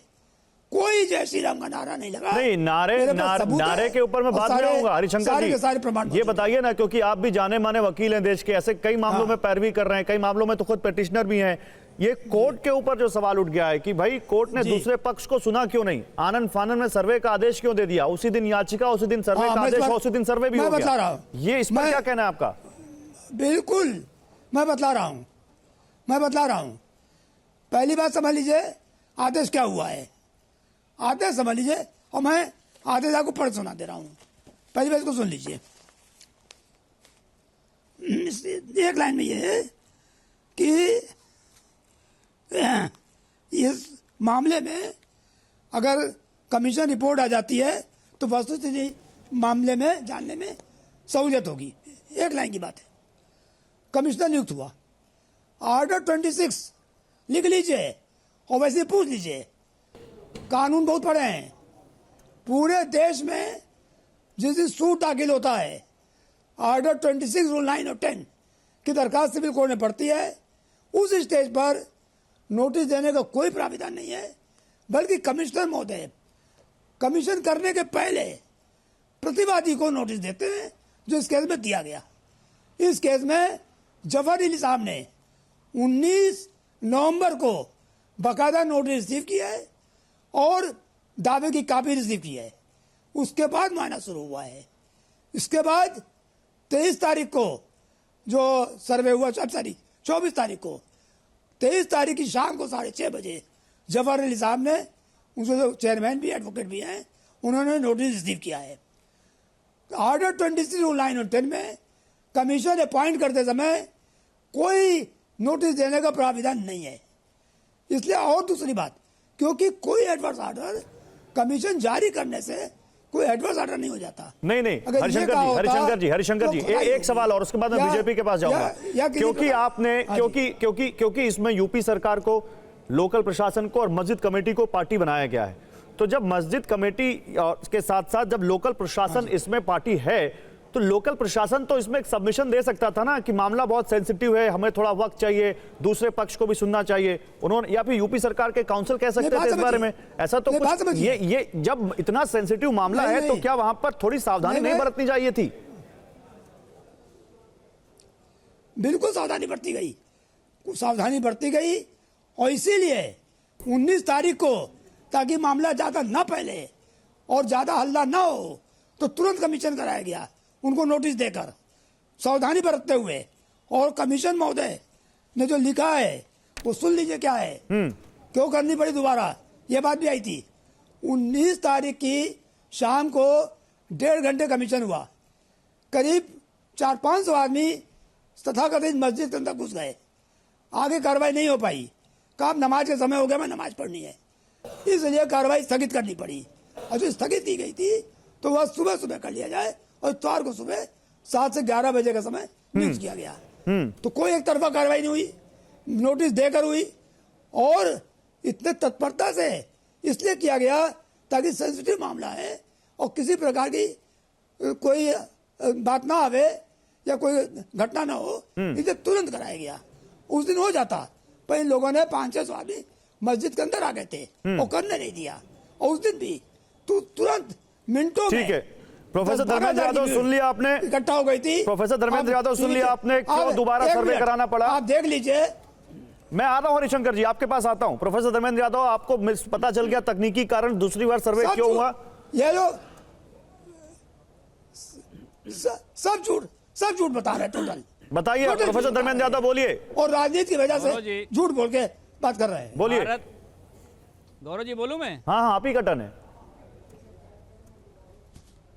कोई जय श्री राम का नारा नहीं लगा। नहीं, नारे के ऊपर मैं बात नहीं आऊंगा। हरिशंकर जी, सारे प्रमाण ये बताइए ना, क्योंकि आप भी जाने माने वकील हैं देश के, ऐसे कई मामलों में पैरवी कर रहे हैं, कई मामलों में तो खुद पिटिशनर भी हैं। ये कोर्ट के ऊपर जो सवाल उठ गया है कि भाई कोर्ट ने दूसरे पक्ष को सुना क्यों नहीं, आनन फानन में सर्वे का आदेश क्यों दे दिया? उसी दिन याचिका, उसी दिन सर्वे का आदेश, उसी दिन सर्वे भी हो गया। ये इस पर क्या कहना है आपका? बिल्कुल, मैं बतला रहा हूं। पहली बात समझ लीजिए आदेश क्या हुआ है। आदेश समझ लीजिए और मैं आदेश आपको पढ़ सुना दे रहा हूं। पहली बात को सुन लीजिए। एक लाइन में ये है कि इस मामले में अगर कमीशन रिपोर्ट आ जाती है तो वस्तुस्थिति मामले में जानने में सहूलियत होगी। एक लाइन की बात है। कमिश्नर नियुक्त हुआ, ऑर्डर 26 लिख लीजिए और वैसे पूछ लीजिए। कानून बहुत पढ़े हैं। पूरे देश में जिस दिन सूट दाखिल होता है, ऑर्डर 26 रूल 9 और 10 की दरखास्त सिविल कोर्ट में पड़ती है, उस स्टेज पर नोटिस देने का कोई प्राविधान नहीं है, बल्कि कमिश्नर महोदय कमीशन करने के पहले प्रतिवादी को नोटिस देते हैं, जो इस केस में दिया गया। इस केस में जफर अली साहब ने 19 नवंबर को बाकायदा नोटिस रिसीव किया है और दावे की कॉपी रिसीव की है। उसके बाद मायना शुरू हुआ है। इसके बाद 23 तारीख को जो सर्वे हुआ, 24 तारीख को, 23 तारीख की शाम को 6:30 बजे जफर अली साहब ने, उनसे जो चेयरमैन भी एडवोकेट भी हैं, उन्होंने नोटिस रिसीव किया है। ऑर्डर 26 रूल 9 और 10 में कमीशन अपॉइंट करते समय कोई नोटिस देने का प्राविधान नहीं है। इसलिए, और दूसरी बात, क्योंकि कोई एडवर्स ऑर्डर कमीशन जारी करने से कोई एडवर्स ऑर्डर नहीं हो जाता। नहीं, हरिशंकर जी, एक सवाल और उसके बाद मैं बीजेपी के पास जाऊंगा। क्योंकि आपने, क्योंकि इसमें यूपी सरकार को, लोकल प्रशासन को और मस्जिद कमेटी को पार्टी बनाया गया है, तो जब मस्जिद कमेटी के साथ साथ जब लोकल प्रशासन इसमें पार्टी है, तो लोकल प्रशासन तो इसमें एक सबमिशन दे सकता था ना कि मामला बहुत सेंसिटिव है, हमें थोड़ा वक्त चाहिए, दूसरे पक्ष को भी सुनना चाहिए। उन्होंने, या फिर यूपी सरकार के काउंसिल कह सकते थे इस बारे में। ऐसा तो कुछ, ये जब इतना सेंसिटिव मामला है तो क्या वहां पर थोड़ी सावधानी नहीं बरतनी चाहिए थी? बिल्कुल सावधानी बरती गई, और इसीलिए 19 तारीख को, ताकि मामला ज्यादा न फैले और ज्यादा हल्ला न हो, तो तुरंत कमीशन कराया गया, उनको नोटिस देकर सावधानी बरतते हुए। और कमीशन महोदय ने जो लिखा है वो सुन लीजिए क्या है, क्यों करनी पड़ी दोबारा, ये बात भी आई थी। 19 तारीख की शाम को 1.5 घंटे कमीशन हुआ, करीब 400-500 आदमी तथाकथित मस्जिद के अंदर घुस गए, आगे कार्रवाई नहीं हो पाई। कहा नमाज के समय हो गया, मैं नमाज पढ़नी है, इसलिए कार्रवाई स्थगित करनी पड़ी। और जो स्थगित की गई थी तो वह सुबह कर लिया जाए, और इतवार को सुबह 7 से 11 बजे का समय नियुक्त किया गया। तो कोई एक तरफा कार्रवाई नहीं हुई, नोटिस देकर हुई, और इतने तत्परता से इसलिए किया गया ताकि सेंसिटिव मामला है और किसी प्रकार की कोई बात ना आवे या कोई घटना ना हो, इसे तुरंत कराया गया। उस दिन हो जाता, पर इन लोगों ने 500-600 आदमी मस्जिद के अंदर आ गए थे और करने नहीं दिया, और उस दिन भी तुरंत मिनटों में। ठीक है, प्रोफेसर धर्मेंद्र यादव सुन लिया आपने, इकट्ठा हो गई थी। प्रोफेसर धर्मेंद्र यादव सुन लिया आपने, क्यों दोबारा सर्वे कराना पड़ा? आप देख लीजिए। मैं आ रहा हूं हरिशंकर जी, आपके पास आता हूं। प्रोफेसर धर्मेंद्र यादव, आपको पता चल गया तकनीकी कारण दूसरी बार सर्वे क्यों हुआ? ये लोग सब झूठ बता रहे हैं, टोटल। बताइए प्रोफेसर धर्मेंद्र यादव, बोलिए। और राजनीति की वजह से झूठ बोल के बात कर रहे हैं, बोलिए। गौरव जी बोलूं मैं? हाँ, आप ही का टर्न है।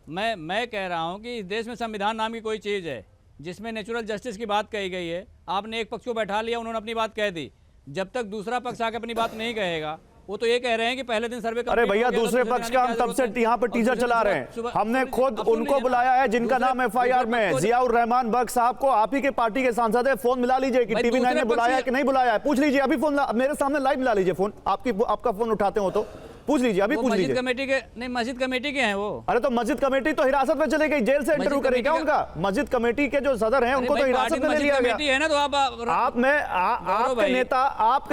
मैं कह रहा हूं कि इस देश में संविधान नाम की कोई चीज़ है जिसमें नेचुरल जस्टिस की बात कही गई है। आपने एक पक्ष को बैठा लिया, उन्होंने अपनी बात कह दी, जब तक दूसरा पक्ष आके अपनी बात नहीं कहेगा, वो तो ये कह रहे हैं कि पहले दिन सर्वे। अरे भैया, दूसरे पक्ष का हम तब से यहाँ पर टीजर चला रहे हैं। हमने खुद उनको बुलाया है जिनका नाम एफआईआर में है, जियाउर रहमान बख्श साहब को। आप ही के पार्टी के सांसद है, फोन मिला लीजिए कि टीवी 9 ने बुलाया है कि नहीं बुलाया है, पूछ लीजिए। अभी फोन मेरे सामने लाइव मिला लीजिए, फोन आपका फोन उठाते हो तो पूछ लीजिए, अभी पूछ लीजिए। कमेटी के नहीं, मस्जिद कमेटी के हैं वो। अरे तो मस्जिद कमेटी तो हिरासत में चले गई, जेल से इंटरव्यू करें क्या उनका? मस्जिद कमेटी के जो सदर हैं उनको तो हिरासत में ले लिया गया है ना। तो आपके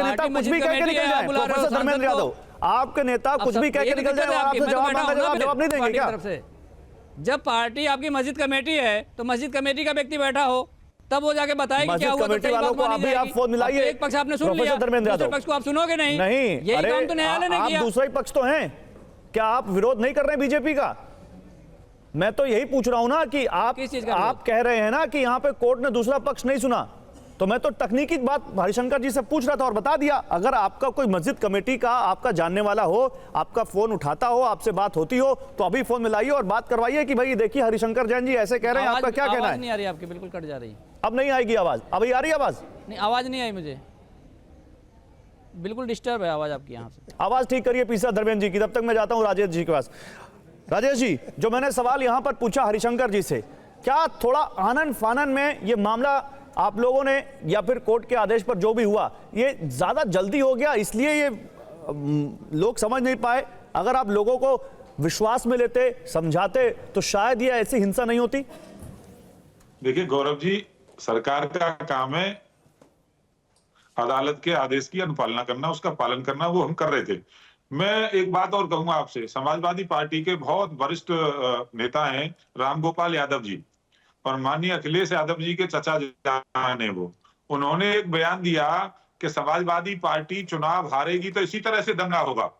नेता कुछ भी कह के निकल जाए, प्रोफेसर धर्मेंद्र यादव, आपके नेता कुछ भी कह के निकल जाए और आपसे जवाब मांगा, जवाब नहीं देंगे क्या? जब पार्टी आपकी मस्जिद कमेटी है तो मस्जिद कमेटी का व्यक्ति बैठा हो, तब वो जाके बताएगी क्या हुआ। कमेटी वालों को अभी आप फोन मिलाइए। एक पक्ष आपने सुन लिया, दूसरे पक्ष को आप सुनोगे नहीं। यही काम तो न्यायालय ने किया। आप दूसरे पक्ष तो हैं, क्या आप विरोध नहीं कर रहे हैं बीजेपी का? मैं तो यही पूछ रहा हूं ना कि आप कह रहे हैं ना कि यहाँ पे कोर्ट ने दूसरा पक्ष नहीं सुना, तो मैं तो तकनीकी बात हरिशंकर जी से पूछ रहा था और बता दिया। अगर आपका कोई मस्जिद कमेटी का आपका जानने वाला हो, आपका फोन उठाता हो, आपसे बात होती हो, तो अभी फोन मिलाइए और बात करवाइए कि भाई देखिए हरिशंकर जैन जी ऐसे कह रहे हैं, आपका क्या कहना है? नहीं आ रही आपकी, बिल्कुल कट जा रही। अब नहीं आएगी आवाज? अभी आ रही आवाज? नहीं, आवाज नहीं आई मुझे, बिल्कुल डिस्टर्ब है आवाज आपकी। यहाँ से आवाज ठीक करिए पीसा धर्मेंद्र जी की, तब तक मैं जाता हूं राजेश जी के पास। राजेश जी, जो मैंने सवाल यहां पर पूछा हरिशंकर जी से, क्या थोड़ा आनन फानन में ये मामला आप लोगों ने या फिर कोर्ट के आदेश पर जो भी हुआ, ये ज्यादा जल्दी हो गया इसलिए ये लोग समझ नहीं पाए? अगर आप लोगों को विश्वास में लेते, समझाते, तो शायद ये ऐसी हिंसा नहीं होती। देखिए गौरव जी, सरकार का काम है अदालत के आदेश की अनुपालना करना, उसका पालन करना, वो हम कर रहे थे। मैं एक बात और कहूंगा आपसे, समाजवादी पार्टी के बहुत वरिष्ठ नेता हैं रामगोपाल यादव जी, और माननीय अखिलेश यादव जी के चचा जान है वो, उन्होंने एक बयान दिया कि समाजवादी पार्टी चुनाव हारेगी तो इसी तरह से दंगा होगा।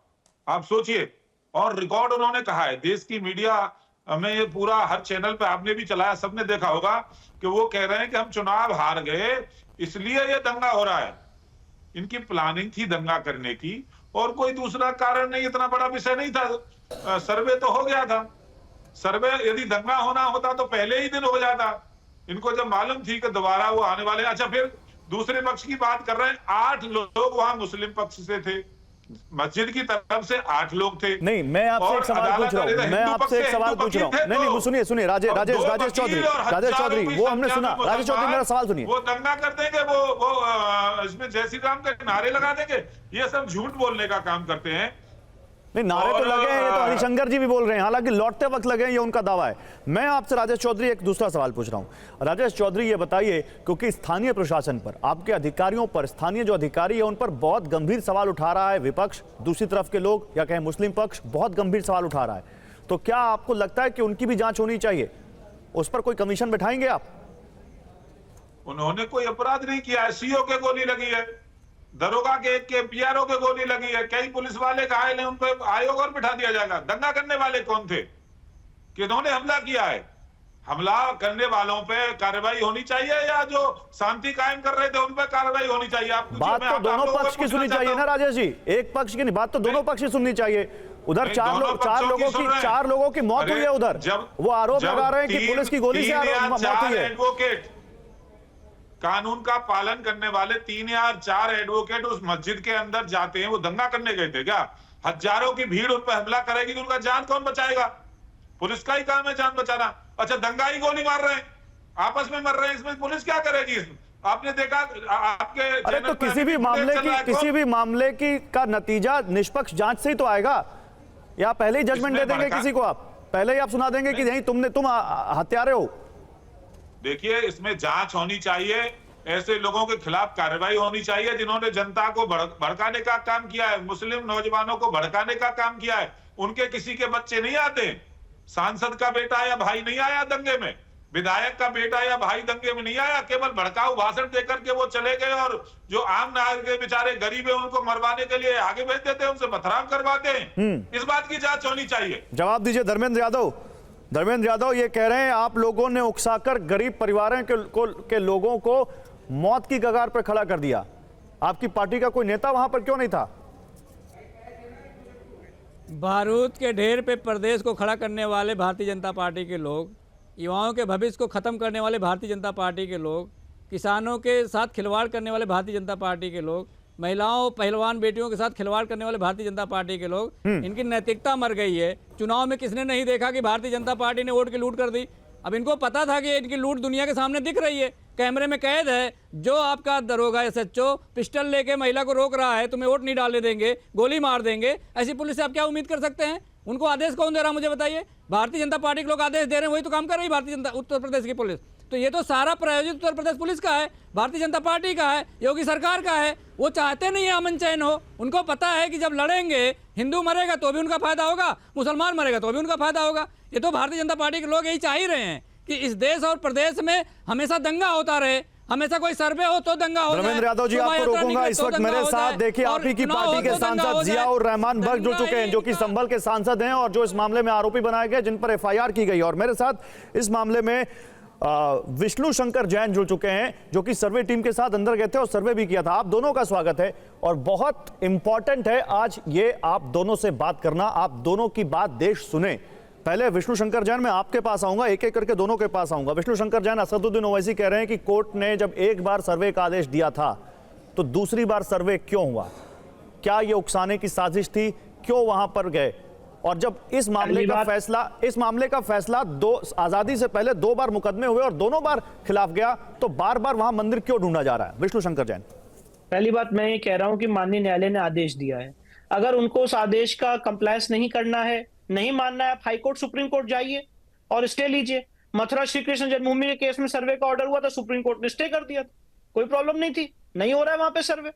आप सोचिए, और रिकॉर्ड उन्होंने कहा है, देश की मीडिया में ये पूरा हर चैनल पे आपने भी चलाया, सबने देखा होगा कि वो कह रहे हैं कि हम चुनाव हार गए इसलिए ये दंगा हो रहा है। इनकी प्लानिंग थी दंगा करने की, और कोई दूसरा कारण नहीं, इतना बड़ा विषय नहीं था। सर्वे तो हो गया था, सर्वे यदि दंगा होना होता तो पहले ही दिन हो जाता। इनको जब मालूम थी कि दोबारा वो आने वाले। अच्छा, फिर दूसरे पक्ष की बात कर रहे हैं, 8 लोग वहां मुस्लिम पक्ष से थे, मस्जिद की तरफ से 8 लोग थे। नहीं, मैं आपसे एक सवाल पूछ रहा हूं, मैं आपसे एक सवाल पूछ रहा हूं। नहीं, सुनिए राजेश चौधरी, वो हमने सुना। राजेश चौधरी, मेरा सवाल सुनिए। वो दंगा कर देंगे, वो इसमें जय श्री राम के नारे लगा देंगे, ये सब झूठ बोलने का काम करते हैं। नहीं, नारे तो लगे हैं, ये तो हरिशंकर जी भी बोल रहे हैं, हालांकि लौटते वक्त लगे हैं, ये उनका दावा है। मैं आपसे राजेश चौधरी एक दूसरा सवाल पूछ रहा हूं। राजेश चौधरी, ये बताइए, क्योंकि स्थानीय प्रशासन पर, आपके अधिकारियों पर, स्थानीय जो अधिकारी है उन पर बहुत गंभीर सवाल उठा रहा है विपक्ष, दूसरी तरफ के लोग या कहें मुस्लिम पक्ष बहुत गंभीर सवाल उठा रहा है, तो क्या आपको लगता है कि उनकी भी जांच होनी चाहिए? उस पर कोई कमीशन बैठाएंगे आप? उन्होंने कोई अपराध नहीं किया है, सीओ के गोली लगी है, दरोगा के पीआरओ के गोली लगी है, कई पुलिस वाले घायल हैं, उन पर आयोग और बिठा दिया जाएगा। दंगा करने वाले कौन थे? किन्होंने हमला किया है? हमला करने वालों पे कार्रवाई होनी चाहिए या जो शांति कायम कर रहे थे उन पे कार्रवाई होनी चाहिए? आप बात तो दोनों पक्ष की सुननी चाहिए ना राजेश जी, एक पक्ष की नहीं, बात तो दोनों पक्ष की सुननी चाहिए। उधर चार लोगों की मौत हुई है, उधर वो आरोप लगा रहे हैं कि पुलिस की गोली से मौत हुई है। एडवोकेट, कानून का पालन करने वाले 3 या 4 एडवोकेट उस मस्जिद के अंदर जाते हैं, वो दंगा करने गए थे क्या? हजारों की भीड़ उन पर हमला करेगी तो उनका जान कौन बचाएगा? पुलिस का ही काम है जान बचाना। अच्छा, दंगा ही गोली मार रहे हैं, आपस में मर रहे हैं, इसमें पुलिस क्या करेगी? आपने देखा आपके अरे तो किसी भी मामले की का नतीजा निष्पक्ष जांच से ही तो आएगा, या पहले ही जजमेंट दे देंगे किसी को? आप पहले ही आप सुना देंगे कि नहीं तुम हत्यारे हो? देखिए, इसमें जांच होनी चाहिए, ऐसे लोगों के खिलाफ कार्रवाई होनी चाहिए जिन्होंने जनता को भड़काने का काम किया है, मुस्लिम नौजवानों को भड़काने का काम किया है। उनके किसी के बच्चे नहीं आते, सांसद का बेटा या भाई नहीं आया दंगे में, विधायक का बेटा या भाई दंगे में नहीं आया, केवल भड़काऊ भाषण देकर के वो चले गए और जो आम नागरिक बेचारे गरीब है उनको मरवाने के लिए आगे भेज देते हैं, उनसे बदनाम करवाते हैं। इस बात की जांच होनी चाहिए। जवाब दीजिए धर्मेंद्र यादव, ये कह रहे हैं आप लोगों ने उकसाकर गरीब परिवारों के लोगों को मौत की कगार पर खड़ा कर दिया, आपकी पार्टी का कोई नेता वहां पर क्यों नहीं था? बारूद के ढेर पे प्रदेश को खड़ा करने वाले भारतीय जनता पार्टी के लोग, युवाओं के भविष्य को खत्म करने वाले भारतीय जनता पार्टी के लोग, किसानों के साथ खिलवाड़ करने वाले भारतीय जनता पार्टी के लोग, महिलाओं पहलवान बेटियों के साथ खिलवाड़ करने वाले भारतीय जनता पार्टी के लोग, इनकी नैतिकता मर गई है। चुनाव में किसने नहीं देखा कि भारतीय जनता पार्टी ने वोट की लूट कर दी? अब इनको पता था कि इनकी लूट दुनिया के सामने दिख रही है, कैमरे में कैद है। जो आपका दरोगा एसएचओ पिस्टल लेके महिला को रोक रहा है, तुम्हें वोट नहीं डालने देंगे, गोली मार देंगे, ऐसी पुलिस से आप क्या उम्मीद कर सकते हैं? उनको आदेश कौन दे रहा मुझे बताइए? भारतीय जनता पार्टी के लोग आदेश दे रहे हैं, वही तो काम कर रही है भारतीय जनता उत्तर प्रदेश की पुलिस। तो ये तो सारा प्रायोजित उत्तर प्रदेश पुलिस का है, भारतीय जनता पार्टी का है, योगी सरकार का है। वो चाहते नहीं है अमन चैन हो, उनको पता है कि जब लड़ेंगे हिंदू मरेगा तो भी उनका फायदा होगा, मुसलमान मरेगा तो भी उनका फायदा होगा। ये तो भारतीय जनता पार्टी के लोग यही चाह ही रहे हैं कि इस देश और प्रदेश में हमेशा दंगा होता रहे, हमेशा कोई सर्वे हो तो दंगा हो। धर्मेंद्र यादव जी, आपको रोकूंगा इस वक्त मेरे साथ। देखिए, आप ही की पार्टी के सांसद जियाउर रहमान बख्श जुड़ चुके हैं, जो कि संभल के सांसद हैं और जो इस मामले में आरोपी बनाए गए, जिन पर एफआईआर की गई। और मेरे साथ इस मामले में विष्णु शंकर जैन जुड़ चुके हैं, जो कि सर्वे टीम के साथ अंदर गए थे और सर्वे भी किया था। आप दोनों का स्वागत है और बहुत इंपॉर्टेंट है आज ये आप दोनों से बात करना, आप दोनों की बात देश सुने। पहले विष्णु शंकर जैन, मैं आपके पास आऊंगा, एक एक करके दोनों के पास आऊंगा। विष्णु शंकर जैन, असदुद्दीन ओवैसी कह रहे हैं कि कोर्ट ने जब एक बार सर्वे का आदेश दिया था तो दूसरी बार सर्वे क्यों हुआ? क्या यह उकसाने की साजिश थी? क्यों वहां पर गए? और जब इस मामले का फैसला आजादी से पहले 2 बार मुकदमे हुए और दोनों बार खिलाफ गया, तो बार बार वहां मंदिर क्यों ढूंढा जा रहा है? विष्णु शंकर जैन। पहली बात मैं ये कह रहा हूं कि माननीय न्यायालय ने आदेश दिया है, अगर उनको उस आदेश का कंप्लायंस नहीं करना है, नहीं मानना है, आप हाईकोर्ट सुप्रीम कोर्ट जाइए और स्टे लीजिए। मथुरा श्री कृष्ण जन्मभूमि के केस में सर्वे का ऑर्डर हुआ था, सुप्रीम कोर्ट ने स्टे कर दिया था, कोई प्रॉब्लम नहीं थी, नहीं हो रहा है वहां पे सर्वे।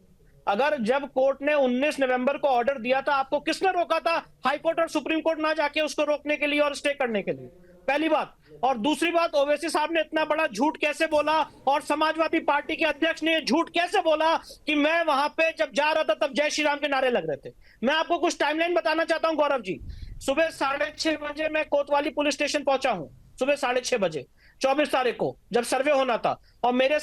अगर जब कोर्ट ने 19 नवंबर को ऑर्डर दिया था, आपको किसने रोका था हाई कोर्ट और सुप्रीम कोर्ट ना जाके उसको रोकने के लिए और स्टे करने के लिए? पहली बात। और दूसरी बात, ओवैसी साहब ने इतना बड़ा झूठ कैसे बोला और समाजवादी पार्टी के अध्यक्ष ने झूठ कैसे बोला कि मैं वहां पे जब जा रहा था तब जय श्री राम के नारे लग रहे थे? मैं आपको कुछ टाइमलाइन बताना चाहता हूं गौरव जी। सुबह 6:30 बजे मैं कोतवाली पुलिस स्टेशन पहुंचा हूं, सुबह 6:30 बजे 24 तारीख को, जब सर्वे होना था। और मेरे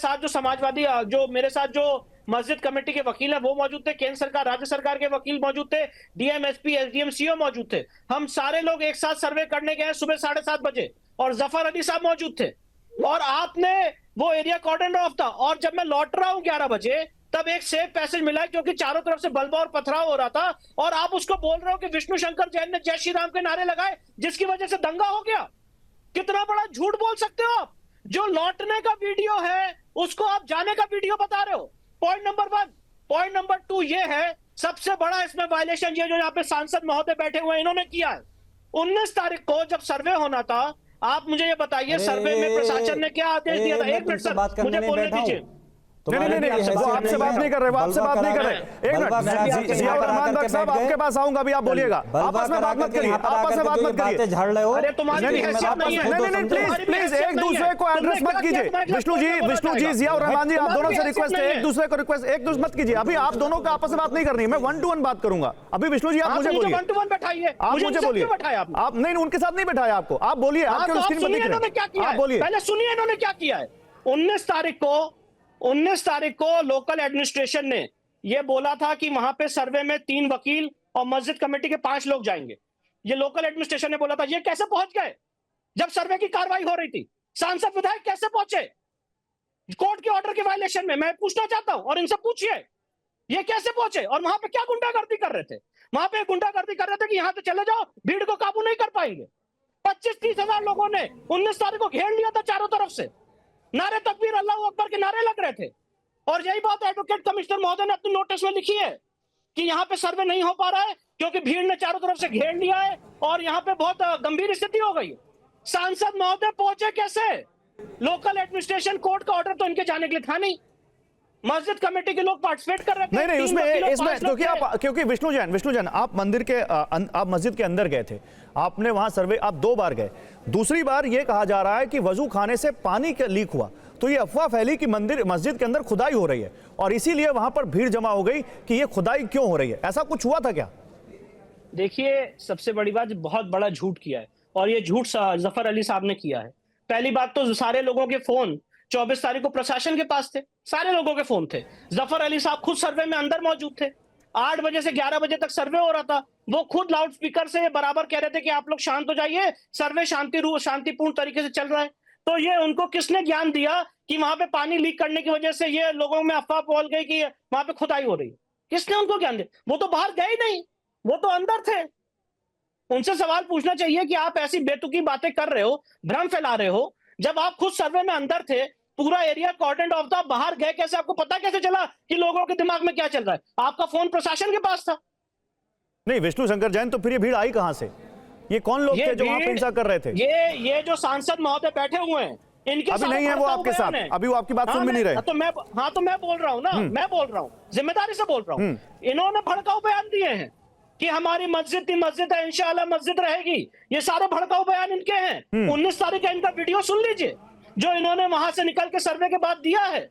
साथ जो मस्जिद कमेटी के वकील है वो मौजूद थे, केंद्र सरकार राज्य सरकार के वकील मौजूद थे, डीएम एसपी एसडीएम सीओ मौजूद थे। हम सारे लोग एक साथ सर्वे करने गए सुबह 7:30 बजे और जफर अली साहब मौजूद थे और आपने वो एरिया कॉर्डन ऑफ था। और जब मैं लौट रहा हूं 11 बजे तब एक सेफ पैसेज मिला क्योंकि चारों तरफ से बलबा और पथराव हो रहा था और आप उसको बोल रहे हो कि विष्णु शंकर जैन ने जय श्री राम के नारे लगाए जिसकी वजह से दंगा हो गया। कितना बड़ा झूठ बोल सकते हो आप? जो लौटने का वीडियो है उसको आप जाने का वीडियो बता रहे हो। Point number 1। पॉइंट नंबर 2 ये है सबसे बड़ा इसमें वायलेशन ये जो यहाँ पे सांसद महोदय बैठे हुए हैं इन्होंने किया है। 19 तारीख को जब सर्वे होना था, आप मुझे ये बताइए सर्वे में प्रशासन ने क्या आदेश दिया था? एक मिनट सर, मुझे बोलने दीजिए। नहीं, वो आपसे बात नहीं कर रहे, वो आपसे बात नहीं कर रहे। एक मिनट, जियाउर रहमान बख्श साहब आपके पास आऊंगा, अभी आप बोलिएगा। आपस में बात मत करिए, आपस में बात मत करिए। अरे तुम्हारी हैसियत नहीं है। नहीं, प्लीज एक दूसरे को एड्रेस मत कीजिए। विष्णु जी, जियाउर रहमान जी, आप दोनों से रिक्वेस्ट है, एक दूसरे को रिक्वेस्ट, एक दूसरे मत कीजिए। अभी आप दोनों को आपस में बात नहीं करनी है, मैं 1 to 1 बात करूंगा। अभी विष्णु जी आप मुझे बोलिए, 1 to 1 बैठाइए, आप मुझे बोलिए। आप नहीं, उनके साथ नहीं बैठाया आपको, आप बोलिए, आपके स्क्रीन पर दिख रहा है, आप बोलिए। पहले सुनिए इन्होंने क्या किया है। 19 तारीख को लोकल एडमिनिस्ट्रेशन ने यह बोला था कि वहां पे सर्वे में 3 वकील और मस्जिद कमेटी के 5 लोग जाएंगे। ये लोकल एडमिनिस्ट्रेशन ने बोला था। ये कैसे पहुंच गए जब सर्वे की कार्रवाई हो रही थी? सांसद विधायक कैसे पहुंचे कोर्ट के ऑर्डर के वायलेशन में? मैं पूछना चाहता हूं और इनसे पूछिए ये कैसे पहुंचे और वहां पे क्या गुंडागर्दी कर रहे थे? वहां पे गुंडागर्दी कर रहे थे कि यहां से चले जाओ, भीड़ को काबू नहीं कर पाएंगे। 25-30 हजार लोगों ने 19 तारीख को घेर लिया था चारों तरफ से। नारे तकबीर अल्लाह अकबर के नारे लग रहे थे। और यही बात एडवोकेट कमिश्नर महोदय ने अपने नोटिस में लिखी है कि यहाँ पे सर्वे नहीं हो पा रहा है क्योंकि भीड़ ने चारों तरफ से घेर लिया है और यहाँ पे बहुत गंभीर स्थिति हो गई है। सांसद महोदय पहुंचे कैसे? लोकल एडमिनिस्ट्रेशन कोर्ट का ऑर्डर तो इनके जाने के लिए था नहीं। मस्जिद कमेटी के लोग पार्टिसिपेट कर रहे थे। नहीं, उसमें क्योंकि विष्णु जैन आप मंदिर के आप मस्जिद के अंदर गए थे, आपने वहां सर्वे, आप 2 बार गए। दूसरी बार यह कहा जा रहा है कि वजू खाने से पानी लीक हुआ, तो ये अफवाह फैली कि मस्जिद के अंदर खुदाई हो रही है और इसीलिए वहां पर भीड़ जमा हो गई कि ये खुदाई क्यों हो रही है। ऐसा कुछ हुआ था क्या? देखिए, सबसे बड़ी बात, बहुत बड़ा झूठ किया है और ये झूठ जफर अली साहब ने किया है। पहली बात तो सारे लोगों के फोन 24 तारीख को प्रशासन के पास थे, सारे लोगों के फोन थे। जफर अली साहब खुद सर्वे में अंदर मौजूद थे। 8 बजे से 11 बजे तक सर्वे हो रहा था। वो खुद लाउड स्पीकर से बराबर कह रहे थे कि आप लोग शांत हो जाइए, सर्वे शांतिपूर्ण तरीके से चल रहा है। तो ये उनको किसने ज्ञान दिया कि वहां पे पानी लीक करने की वजह से ये लोगों में अफवाह फैल गई कि वहां पे खुदाई हो रही है? किसने उनको ज्ञान दिया? वो तो बाहर गए नहीं, वो तो अंदर थे। उनसे सवाल पूछना चाहिए कि आप ऐसी बेतुकी बातें कर रहे हो, भ्रम फैला रहे हो, जब आप खुद सर्वे में अंदर थे, पूरा एरिया कॉर्डन ऑफ था, बाहर गए कैसे? आपको पता कैसे चला कि लोगों के दिमाग में क्या चल रहा है? आपका फोन प्रशासन के पास था। नहीं विष्णु शंकर जैन, तो फिर ये भीड़ आई कहां से? ये कौन लोग थे जो वहां पे हिंसा कर रहे थे? ये जो सांसद महोदय बैठे हुए हैं, इनके अभी नहीं है वो आपके साथ, अभी वो आपकी बात सुन भी नहीं रहे। तो मैं बोल रहा हूं ना, मैं बोल रहा हूं, जिम्मेदारी से बोल रहा हूं। इन्होंने भड़काऊ बयान दिए हैं कि हमारी मस्जिद की मस्जिद है, इंशाल्लाह मस्जिद रहेगी। ये सारे भड़काऊ बयान इनके हैं। 19 तारीख का इनका वीडियो सुन लीजिए जो इन्होंने वहां से निकल के सर्वे के बाद दिया है।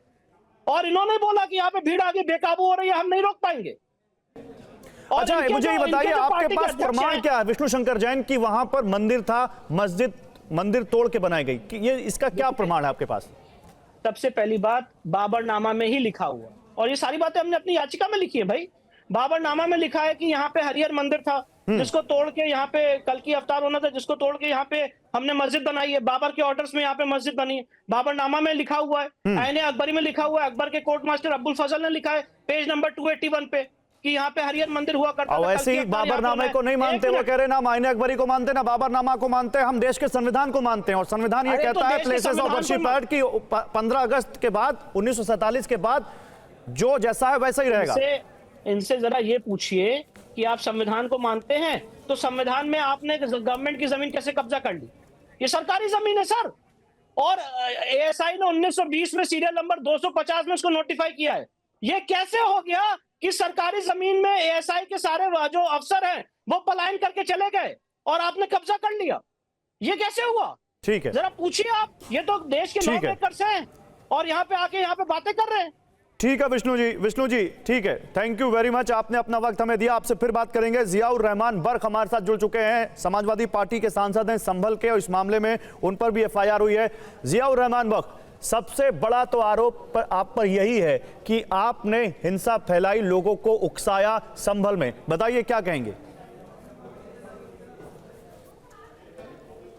और इन्होंने बोला कि यहाँ पे भीड़ आगे बेकाबू हो रही है, हम नहीं रोक पाएंगे। अच्छा, मुझे ये बताइए, आपके पास प्रमाण क्या है विष्णु शंकर जैन कि वहां पर मंदिर था, मंदिर तोड़ के बनाई गई, कि ये इसका क्या प्रमाण है आपके पास? सबसे पहली बात, बाबरनामा में ही लिखा हुआ, और ये सारी बातें हमने अपनी याचिका में लिखी है भाई। बाबरनामा में लिखा है कि यहाँ पे हरिहर मंदिर था जिसको तोड़ के यहाँ पे कल की अवतार होना था, जिसको तोड़ के यहाँ पे हमने मस्जिद बनाई है। बाबर के ऑर्डर्स में यहाँ पे मस्जिद बनी है, बाबरनामा में लिखा हुआ है। आईने अकबरी में लिखा हुआ है, अकबर के कोर्ट मास्टर अब्दुल फजल ने लिखा है पेज नंबर 281 पे कि यहाँ पे हरिहर मंदिर हुआ करता था। वैसे ही बाबरनामे को नहीं मानते, वो कह रहे ना आईने अकबरी को मानते ना बाबरनामा को मानते, हम देश के संविधान को मानते हैं। और संविधान ये कहता है प्लेसेस ऑफ वर्शिप एक्ट की 15 अगस्त के बाद 1947 के बाद जो जैसा है वैसा ही रहेगा। इनसे जरा ये पूछिए कि आप संविधान को मानते हैं तो संविधान में आपने गवर्नमेंट की जमीन कैसे कब्जा कर ली? ये सरकारी जमीन है सर। और एएसआई ने 1920 में सीरियल नंबर 250 में उसको नोटिफाई किया है। ये कैसे हो गया कि सरकारी जमीन में एएसआई के सारे जो अफसर हैं वो पलायन करके चले गए और आपने कब्जा कर लिया? ये कैसे हुआ? ठीक है, जरा पूछिए आप। ये तो देश के लॉ मेकर्स हैं और यहाँ पे आके यहाँ पे बातें कर रहे हैं। ठीक है विष्णु जी ठीक है, थैंक यू वेरी मच, आपने अपना वक्त हमें दिया। आपसे फिर बात करेंगे। जियाउर रहमान बर्क हमारे साथ जुड़ चुके हैं, समाजवादी पार्टी के सांसद हैं संभल के, और इस मामले में उन पर भी एफआईआर हुई है। जियाउर रहमान बर्क, सबसे बड़ा तो आरोप पर आप पर यही है कि आपने हिंसा फैलाई, लोगों को उकसाया संभल में, बताइए क्या कहेंगे?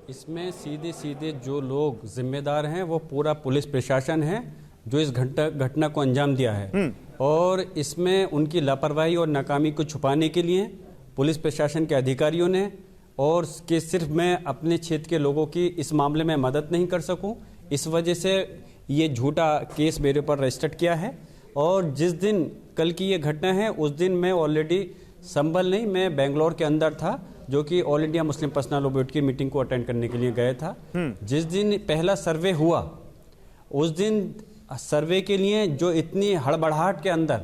इसमें सीधे जो लोग जिम्मेदार हैं वो पूरा पुलिस प्रशासन है जो इस घटना को अंजाम दिया है। और इसमें उनकी लापरवाही और नाकामी को छुपाने के लिए पुलिस प्रशासन के अधिकारियों ने, और कि सिर्फ मैं अपने क्षेत्र के लोगों की इस मामले में मदद नहीं कर सकूं, इस वजह से ये झूठा केस मेरे ऊपर रजिस्टर्ड किया है। और जिस दिन कल की ये घटना है उस दिन मैं ऑलरेडी संभल नहीं, मैं बेंगलोर के अंदर था, जो कि all India Muslim personal law board की मीटिंग को अटेंड करने के लिए गया था। जिस दिन पहला सर्वे हुआ उस दिन सर्वे के लिए जो इतनी हड़बड़ाहट के अंदर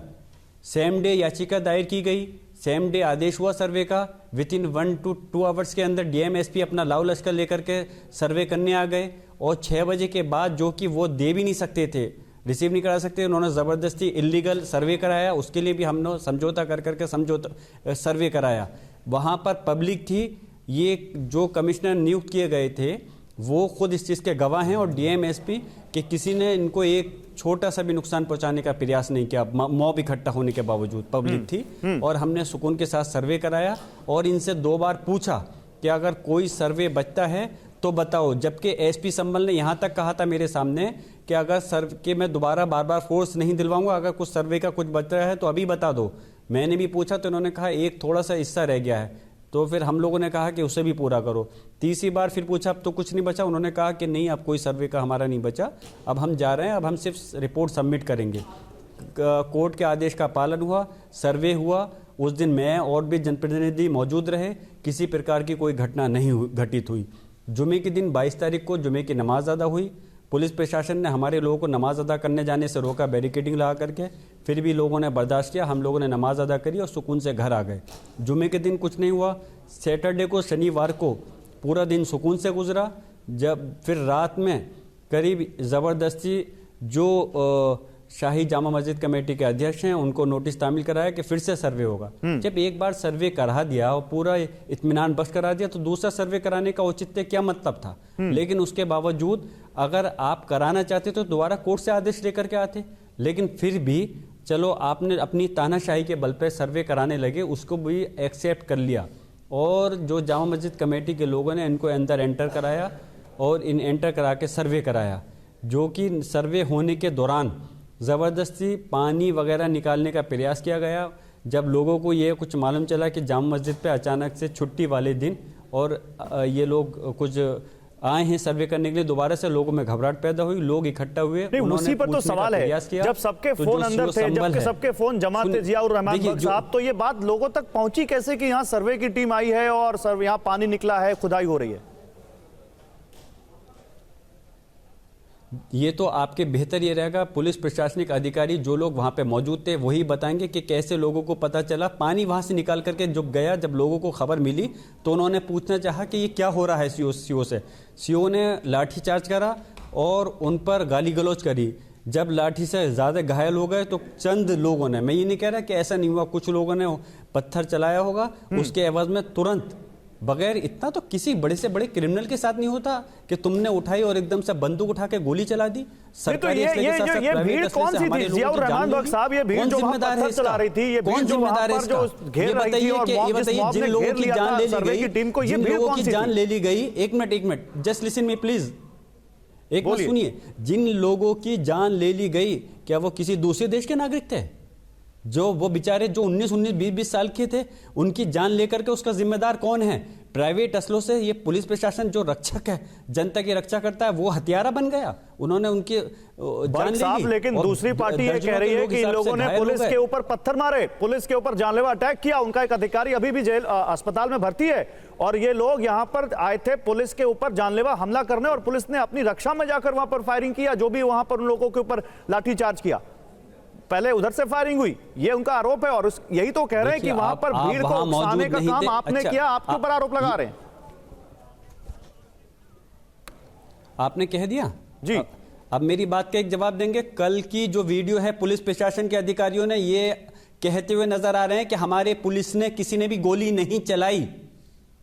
सेम डे याचिका दायर की गई, सेम डे आदेश हुआ सर्वे का, विद इन 1 to 2 आवर्स के अंदर डीएमएसपी अपना लाव लश्कर लेकर के सर्वे करने आ गए। और 6 बजे के बाद जो कि वो दे भी नहीं सकते थे, रिसीव नहीं करा सकते, उन्होंने ज़बरदस्ती इलीगल सर्वे कराया। उसके लिए भी हमने समझौता कर करके समझौता सर्वे कराया। वहाँ पर पब्लिक थी, ये जो कमिश्नर नियुक्त किए गए थे वो खुद इस चीज़ के गवाह हैं, और डीएमएसपी कि किसी ने इनको एक छोटा सा भी नुकसान पहुंचाने का प्रयास नहीं किया। मॉब इकट्ठा होने के बावजूद पब्लिक थी, और हमने सुकून के साथ सर्वे कराया और इनसे 2 बार पूछा कि अगर कोई सर्वे बचता है तो बताओ। जबकि एसपी संभल ने यहाँ तक कहा था मेरे सामने कि अगर सर्वे मैं दोबारा बार बार फोर्स नहीं दिलवाऊंगा, अगर कुछ सर्वे का कुछ बच रहा है तो अभी बता दो। मैंने भी पूछा तो उन्होंने कहा एक थोड़ा सा हिस्सा रह गया है, तो फिर हम लोगों ने कहा कि उसे भी पूरा करो। तीसरी बार फिर पूछा, अब तो कुछ नहीं बचा। उन्होंने कहा कि नहीं, अब कोई सर्वे का हमारा नहीं बचा, अब हम जा रहे हैं, अब हम सिर्फ रिपोर्ट सबमिट करेंगे। कोर्ट के आदेश का पालन हुआ, सर्वे हुआ। उस दिन मैं और भी जनप्रतिनिधि मौजूद रहे, किसी प्रकार की कोई घटना नहीं घटित हुई। जुमे के दिन 22 तारीख को जुमे की नमाज अदा हुई। पुलिस प्रशासन ने हमारे लोगों को नमाज अदा करने जाने से रोका, बैरिकेडिंग लगा करके, फिर भी लोगों ने बर्दाश्त किया। हम लोगों ने नमाज अदा करी और सुकून से घर आ गए। जुमे के दिन कुछ नहीं हुआ। सैटरडे को, शनिवार को पूरा दिन सुकून से गुजरा। जब फिर रात में करीब ज़बरदस्ती जो शाही जामा मस्जिद कमेटी के अध्यक्ष हैं उनको नोटिस तामील कराया कि फिर से सर्वे होगा। जब एक बार सर्वे करा दिया और पूरा इत्मीनान बख्श करा दिया तो दूसरा सर्वे कराने का औचित्य क्या मतलब था। लेकिन उसके बावजूद अगर आप कराना चाहते तो दोबारा कोर्ट से आदेश लेकर के आते। लेकिन फिर भी चलो आपने अपनी तानाशाही के बल पर सर्वे कराने लगे, उसको भी एक्सेप्ट कर लिया। और जो जामा मस्जिद कमेटी के लोगों ने इनको अंदर एंटर कराया और इन एंटर करा के सर्वे कराया, जो कि सर्वे होने के दौरान ज़बरदस्ती पानी वगैरह निकालने का प्रयास किया गया। जब लोगों को ये कुछ मालूम चला कि जामा मस्जिद पे अचानक से छुट्टी वाले दिन और ये लोग कुछ आए हैं सर्वे करने के लिए, दोबारा से लोगों में घबराहट पैदा हुई, लोग इकट्ठा हुए। उसी पर तो सवाल है, जब सबके फोन अंदर थे, जब सबके फोन जमा थे जियाउर रहमान बख्श साहब, तो ये बात लोगों तक पहुंची कैसे कि यहाँ सर्वे की टीम आई है और सर्वे यहाँ पानी निकला है, खुदाई हो रही है? ये तो आपके बेहतर ये रहेगा, पुलिस प्रशासनिक अधिकारी जो लोग वहाँ पे मौजूद थे वही बताएंगे कि कैसे लोगों को पता चला। पानी वहाँ से निकाल करके जब गया, जब लोगों को खबर मिली तो उन्होंने पूछना चाहा कि ये क्या हो रहा है सीओ से। सीओ ने लाठीचार्ज करा और उन पर गाली गलौज करी। जब लाठी से ज़्यादा घायल हो गए तो चंद लोगों ने, मैं ये नहीं कह रहा कि ऐसा नहीं हुआ, कुछ लोगों ने पत्थर चलाया होगा, उसके एवज में तुरंत, बगैर इतना तो किसी बड़े से बड़े क्रिमिनल के साथ नहीं होता कि तुमने उठाई और एकदम से बंदूक उठा के गोली चला दी। सरकारी ये भीड़ कौन सी थी जियाउर रहमान बख्श साहब? ये भीड़ जो पत्थर चला रही थी, ये भीड़ जो वहां पर जो घेर रही थी और मॉब जिन लोगों की जान ले ली गई, टीम को ये भीड़ कौन सी जान ले ली गई? एक minute, just listen me please, एक बात सुनिए। जिन लोगों की जान ले ली गई, क्या वो किसी दूसरे देश के नागरिक थे? जो वो बेचारे जो 19, 20 साल के थे, उनकी जान लेकर के उसका जिम्मेदार कौन है? प्राइवेट असलों से ये पुलिस प्रशासन जो रक्षक है, जनता की रक्षा करता है, वो हथियारा बन गया। उन्होंने उनकी जान ले ली। लेकिन दूसरी पार्टी ये कह रही है कि इन लोगों ने पुलिस के ऊपर पत्थर मारे, पुलिस के ऊपर जानलेवा अटैक किया। उनका एक अधिकारी अभी भी जेल अस्पताल में भर्ती है और ये लोग यहाँ पर आए थे पुलिस के ऊपर जानलेवा हमला करने, और पुलिस ने अपनी रक्षा में जाकर वहां पर फायरिंग किया, जो भी वहां पर उन लोगों के ऊपर लाठीचार्ज किया। पहले उधर से फायरिंग हुई, ये उनका आरोप है। और यही तो कह रहे हैं कि वहां पर भीड़ को उकसाने का काम आपने किया, आपके ऊपर आरोप लगा रहे हैं। आपने कह दिया जी। अब मेरी बात का एक जवाब देंगे। कल की जो वीडियो है, पुलिस प्रशासन के अधिकारियों ने ये कहते हुए नजर आ रहे हैं कि हमारे पुलिस ने, किसी ने भी गोली नहीं चलाई।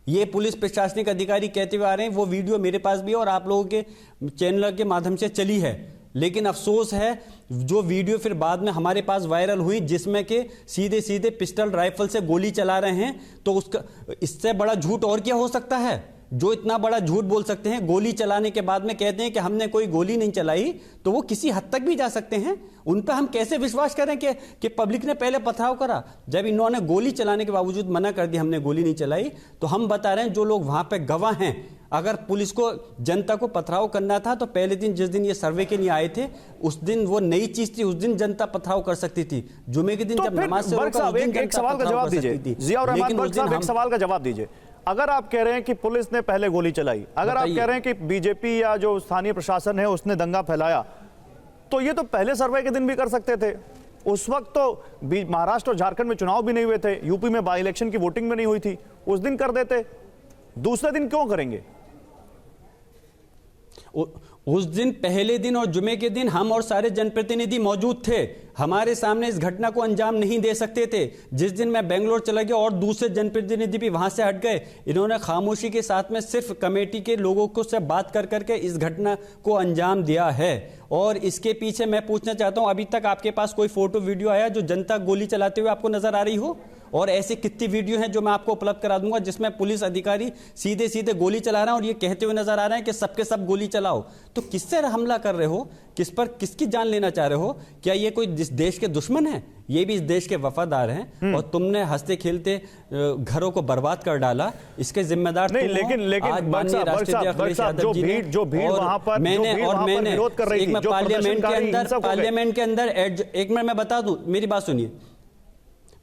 ये पुलिस प्रशासनिक अधिकारी कहते हुए आ रहे हैं। वो वीडियो मेरे पास भी है और आप लोगों के चैनल के माध्यम से चली है। लेकिन अफसोस है जो वीडियो फिर बाद में हमारे पास वायरल हुई, जिसमें कि सीधे सीधे पिस्टल राइफल से गोली चला रहे हैं, तो उसका इससे बड़ा झूठ और क्या हो सकता है? जो इतना बड़ा झूठ बोल सकते हैं, गोली चलाने के बाद में कहते हैं कि हमने कोई गोली नहीं चलाई, तो वो किसी हद तक भी जा सकते हैं। उन पर हम कैसे विश्वास करें कि पब्लिक ने पहले पथराव करा, जब इन्होंने गोली चलाने के बावजूद मना कर दिया हमने गोली नहीं चलाई। तो हम बता रहे हैं जो लोग वहां पे गवाह हैं, अगर पुलिस को जनता को पथराव करना था तो पहले दिन जिस दिन ये सर्वे के लिए आए थे उस दिन वो नई चीज थी, उस दिन जनता पथराव कर सकती थी। जुमे के दिन जब नमाज से रोका, उस दिन एक सवाल का जवाब दीजिए, जियाउर रहमान बर्क साहब, एक सवाल का जवाब दीजिए। अगर आप कह रहे हैं कि पुलिस ने पहले गोली चलाई, अगर आप कह रहे हैं कि बीजेपी या जो स्थानीय प्रशासन है उसने दंगा फैलाया, तो ये तो पहले सर्वे के दिन भी कर सकते थे। उस वक्त तो महाराष्ट्र और झारखंड में चुनाव भी नहीं हुए थे, यूपी में बाई इलेक्शन की वोटिंग भी नहीं हुई थी, उस दिन कर देते, दूसरे दिन क्यों करेंगे? उस दिन, पहले दिन और जुमे के दिन हम और सारे जनप्रतिनिधि मौजूद थे, हमारे सामने इस घटना को अंजाम नहीं दे सकते थे। जिस दिन मैं बेंगलोर चला गया और दूसरे जनप्रतिनिधि भी वहां से हट गए, इन्होंने खामोशी के साथ में सिर्फ कमेटी के लोगों को से बात कर करके इस घटना को अंजाम दिया है। और इसके पीछे मैं पूछना चाहता हूं, अभी तक आपके पास कोई फोटो वीडियो आया जो जनता गोली चलाते हुए आपको नजर आ रही हो? और ऐसे कितनी वीडियो हैं जो मैं आपको उपलब्ध करा दूंगा जिसमें पुलिस अधिकारी सीधे सीधे गोली चला रहे हैं और ये कहते हुए नजर आ रहे हैं कि सबके सब गोली चलाओ। तो किससे हमला कर रहे हो? किस पर, किसकी जान लेना चाह रहे हो? क्या ये कोई इस देश के दुश्मन है? ये भी इस देश के वफादार हैं और तुमने हंसते खेलते घरों को बर्बाद कर डाला, इसके जिम्मेदार नहीं। लेकिन आज माननीय राष्ट्रीय अखिलेश यादव जी ने, और मैंने पार्लियामेंट के अंदर एक मिनट मैं बता दूं, मेरी बात सुनिए,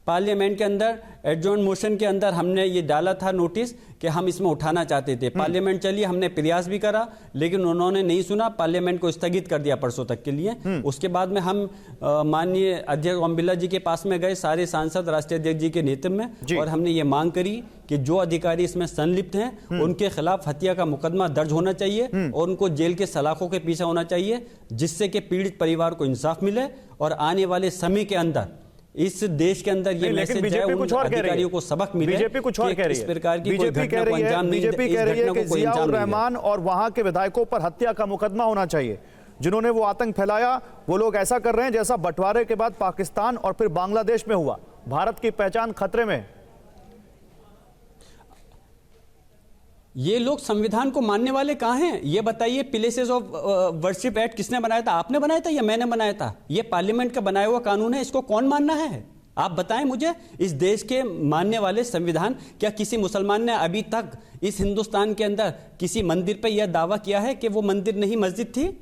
पार्लियामेंट के अंदर एडजॉर्न मोशन के अंदर हमने ये डाला था नोटिस कि हम इसमें उठाना चाहते थे। पार्लियामेंट चली, हमने प्रयास भी करा लेकिन उन्होंने नहीं सुना, पार्लियामेंट को स्थगित कर दिया परसों तक के लिए। उसके बाद में हम माननीय अध्यक्ष ओम बिरला जी के पास में गए, सारे सांसद राष्ट्रीय अध्यक्ष जी के नेतृत्व में, और हमने ये मांग करी कि जो अधिकारी इसमें संलिप्त हैं उनके खिलाफ हत्या का मुकदमा दर्ज होना चाहिए और उनको जेल के सलाखों के पीछे होना चाहिए, जिससे कि पीड़ित परिवार को इंसाफ मिले और आने वाले समय के अंदर इस देश के अंदर ये मैसेज जाए, उन अधिकारियों को सबक मिले। बीजेपी कुछ और कह रही है, इस प्रकार की कोई घटना को अंजाम नहीं, बीजेपी कह रही है कि जियाउर रहमान और वहां के विधायकों पर हत्या का मुकदमा होना चाहिए, जिन्होंने वो आतंक फैलाया। वो लोग ऐसा कर रहे हैं जैसा बंटवारे के बाद पाकिस्तान और फिर बांग्लादेश में हुआ। भारत की पहचान खतरे में। ये लोग संविधान को मानने वाले कहां हैं? ये बताइए, प्लेसेस ऑफ वर्शिप एक्ट किसने बनाया था? आपने बनाया था या मैंने बनाया था? ये पार्लियामेंट का बनाया हुआ कानून है, इसको कौन मानना है? आप बताएं मुझे। इस देश के मानने वाले संविधान, क्या किसी मुसलमान ने अभी तक इस हिंदुस्तान के अंदर किसी मंदिर पर यह दावा किया है कि वो मंदिर नहीं मस्जिद थी?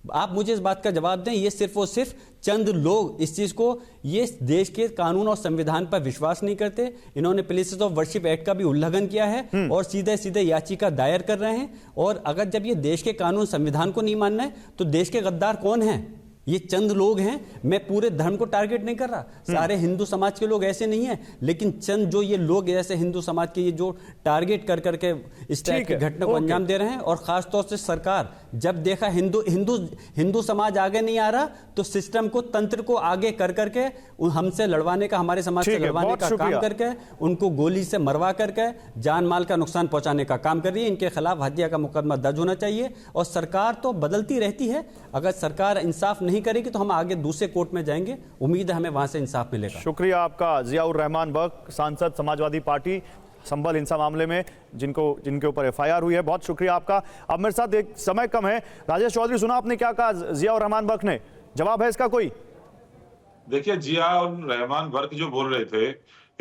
आप मुझे इस बात का जवाब दें। ये सिर्फ और सिर्फ चंद लोग इस चीज को, ये देश के कानून और संविधान पर विश्वास नहीं करते। इन्होंने प्लेसेस ऑफ वर्शिप एक्ट का भी उल्लंघन किया है और सीधे सीधे याचिका दायर कर रहे हैं। और अगर जब ये देश के कानून संविधान को नहीं मानना है तो देश के गद्दार कौन है? ये चंद लोग हैं। मैं पूरे धर्म को टारगेट नहीं कर रहा, सारे हिंदू समाज के लोग ऐसे नहीं हैं, लेकिन चंद जो ये लोग ऐसे हिंदू समाज के ये जो टारगेट कर करके इस टाइप की घटना को अंजाम दे रहे हैं। और खासतौर से सरकार जब देखा हिंदू समाज आगे नहीं आ रहा तो सिस्टम को, तंत्र को आगे कर करके हमसे लड़वाने का, हमारे समाज से लड़वाने का काम करके उनको गोली से मरवा करके जान माल का नुकसान पहुंचाने का काम कर रही है। इनके खिलाफ हत्या का मुकदमा दर्ज होना चाहिए। और सरकार तो बदलती रहती है, अगर सरकार इंसाफ नहीं करेगी तो हम आगे दूसरे कोर्ट में जाएंगे, उम्मीद है हमें वहां से इंसाफ मिलेगा। शुक्रिया आपका जियाउर रहमान बर्क, सांसद समाजवादी पार्टी, संभल हिंसा मामले में जिनके ऊपर एफआईआर हुई है। बहुत शुक्रिया आपका। अब मेरे साथ एक समय कम है, राजेश चौधरी, सुना आपने क्या कहा जियाउर रहमान बर्क ने? जवाब है इसका कोई? देखिए, जियाउर रहमान बर्क जो बोल रहे थे,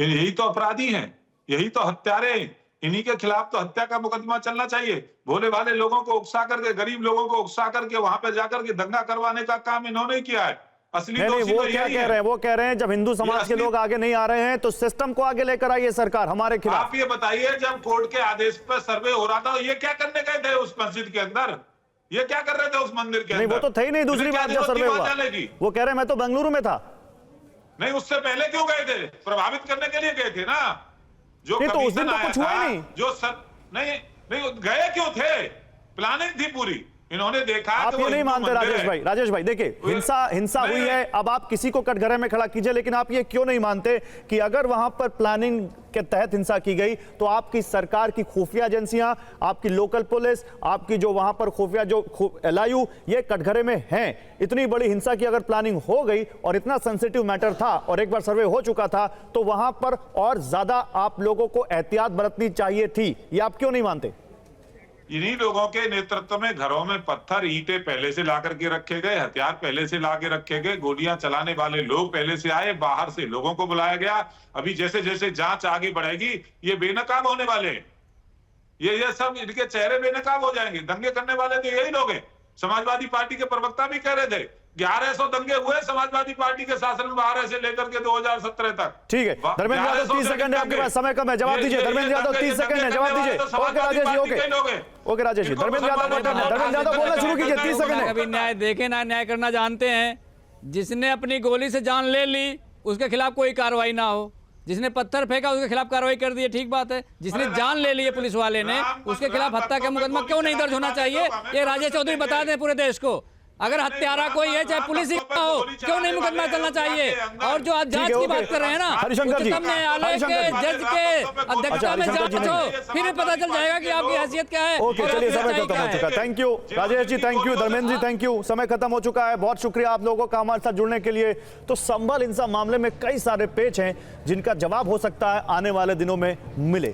यही तो अपराधी हैं, यही तो हत्यारे हैं, इन्हीं के खिलाफ तो हत्या का मुकदमा चलना चाहिए। भोले भाले लोगों को उकसा करके, गरीब लोगों को उकसा करके वहां पे जाकर के दंगा करवाने का काम इन्होंने किया है। असली दोषी वो तो क्या यही कह रहे हैं? वो कह रहे हैं जब हिंदू समाज के लोग आगे नहीं आ रहे हैं तो सिस्टम को आगे लेकर आइए सरकार हमारे खिलाफ। आप ये बताइए, जब कोर्ट के आदेश पर सर्वे हो रहा था, ये क्या करने गए थे उस मस्जिद के अंदर? ये क्या कर रहे थे उस मंदिर के अंदर? नहीं, वो तो थे ही नहीं। दूसरी बात, जब सर्वे हुआ वो कह रहे हैं मैं तो बेंगलुरु में था। नहीं, उससे पहले क्यों गए थे? प्रभावित करने के लिए गए थे ना। जो तो उस दिन तो कुछ हुआ ही नहीं। जो नहीं गए क्यों थे? प्लानिंग थी पूरी। इन्होंने देखा। आप ये नहीं मानते राजेश भाई देखिए, हिंसा हुई है, अब आप किसी को कटघरे में खड़ा कीजिए, लेकिन आप ये क्यों नहीं मानते कि अगर वहां पर प्लानिंग के तहत हिंसा की गई तो आपकी सरकार की खुफिया एजेंसियां, आपकी लोकल पुलिस, आपकी जो वहां पर खुफिया जो LIU, ये कटघरे में हैं। इतनी बड़ी हिंसा की अगर प्लानिंग हो गई और इतना सेंसिटिव मैटर था और एक बार सर्वे हो चुका था तो वहां पर और ज्यादा आप लोगों को एहतियात बरतनी चाहिए थी। ये आप क्यों नहीं मानते? इन्हीं लोगों के नेतृत्व में घरों में पत्थर ईंटें पहले से ला करके रखे गए, हथियार पहले से ला के रखे गए, गोलियां चलाने वाले लोग पहले से आए, बाहर से लोगों को बुलाया गया। अभी जैसे जैसे जांच आगे बढ़ेगी ये बेनकाब होने वाले हैं। ये सब इनके चेहरे बेनकाब हो जाएंगे। दंगे करने वाले तो यही लोग हैं। समाजवादी पार्टी के प्रवक्ता भी कह रहे थे 1100 दंगे हुए समाजवादी पार्टी के शासन में 12 से लेकर के 2017 तक। ठीक है धर्मेंद्र यादव 30 सेकंड है आपके पास, समय कम है, जवाब दीजिए। धर्मेंद्र यादव 30 सेकंड है, जवाब दीजिए। Okay Rajesh ji, okay Rajesh ji. धर्मेंद्र यादव बोलना शुरू कीजिए, 30 सेकंड है। कभी न्याय देखे ना न्याय करना जानते हैं। जिसने अपनी गोली से जान ले ली उसके खिलाफ कोई कार्रवाई ना हो, जिसने पत्थर फेंका उसके खिलाफ कार्रवाई कर दी है, ठीक बात है। जिसने जान ले ली है पुलिस वाले ने उसके खिलाफ हत्या का मुकदमा क्यों नहीं दर्ज होना चाहिए, ये राजेश चौधरी बता दें पूरे देश को। अगर हत्यारा कोई है चाहे पुलिस ही हो, क्यों नहीं मुकदमा चलना चाहिए। और जो आप जांच की बात कर रहे हैं ना, उच्चतम न्यायालय के जज के अध्यक्षता में जांच हो, फिर पता चल जाएगा कि आपकी हैसियत क्या है। ओके चलिए, समय खत्म हो चुका है। Thank you Rajesh ji, thank you Dharmendra ji, thank you. समय खत्म हो चुका है। बहुत शुक्रिया आप लोगों का हमारे साथ जुड़ने के लिए। तो संभल हिंसा मामले में कई सारे पेच हैं जिनका जवाब हो सकता है आने वाले दिनों में मिले।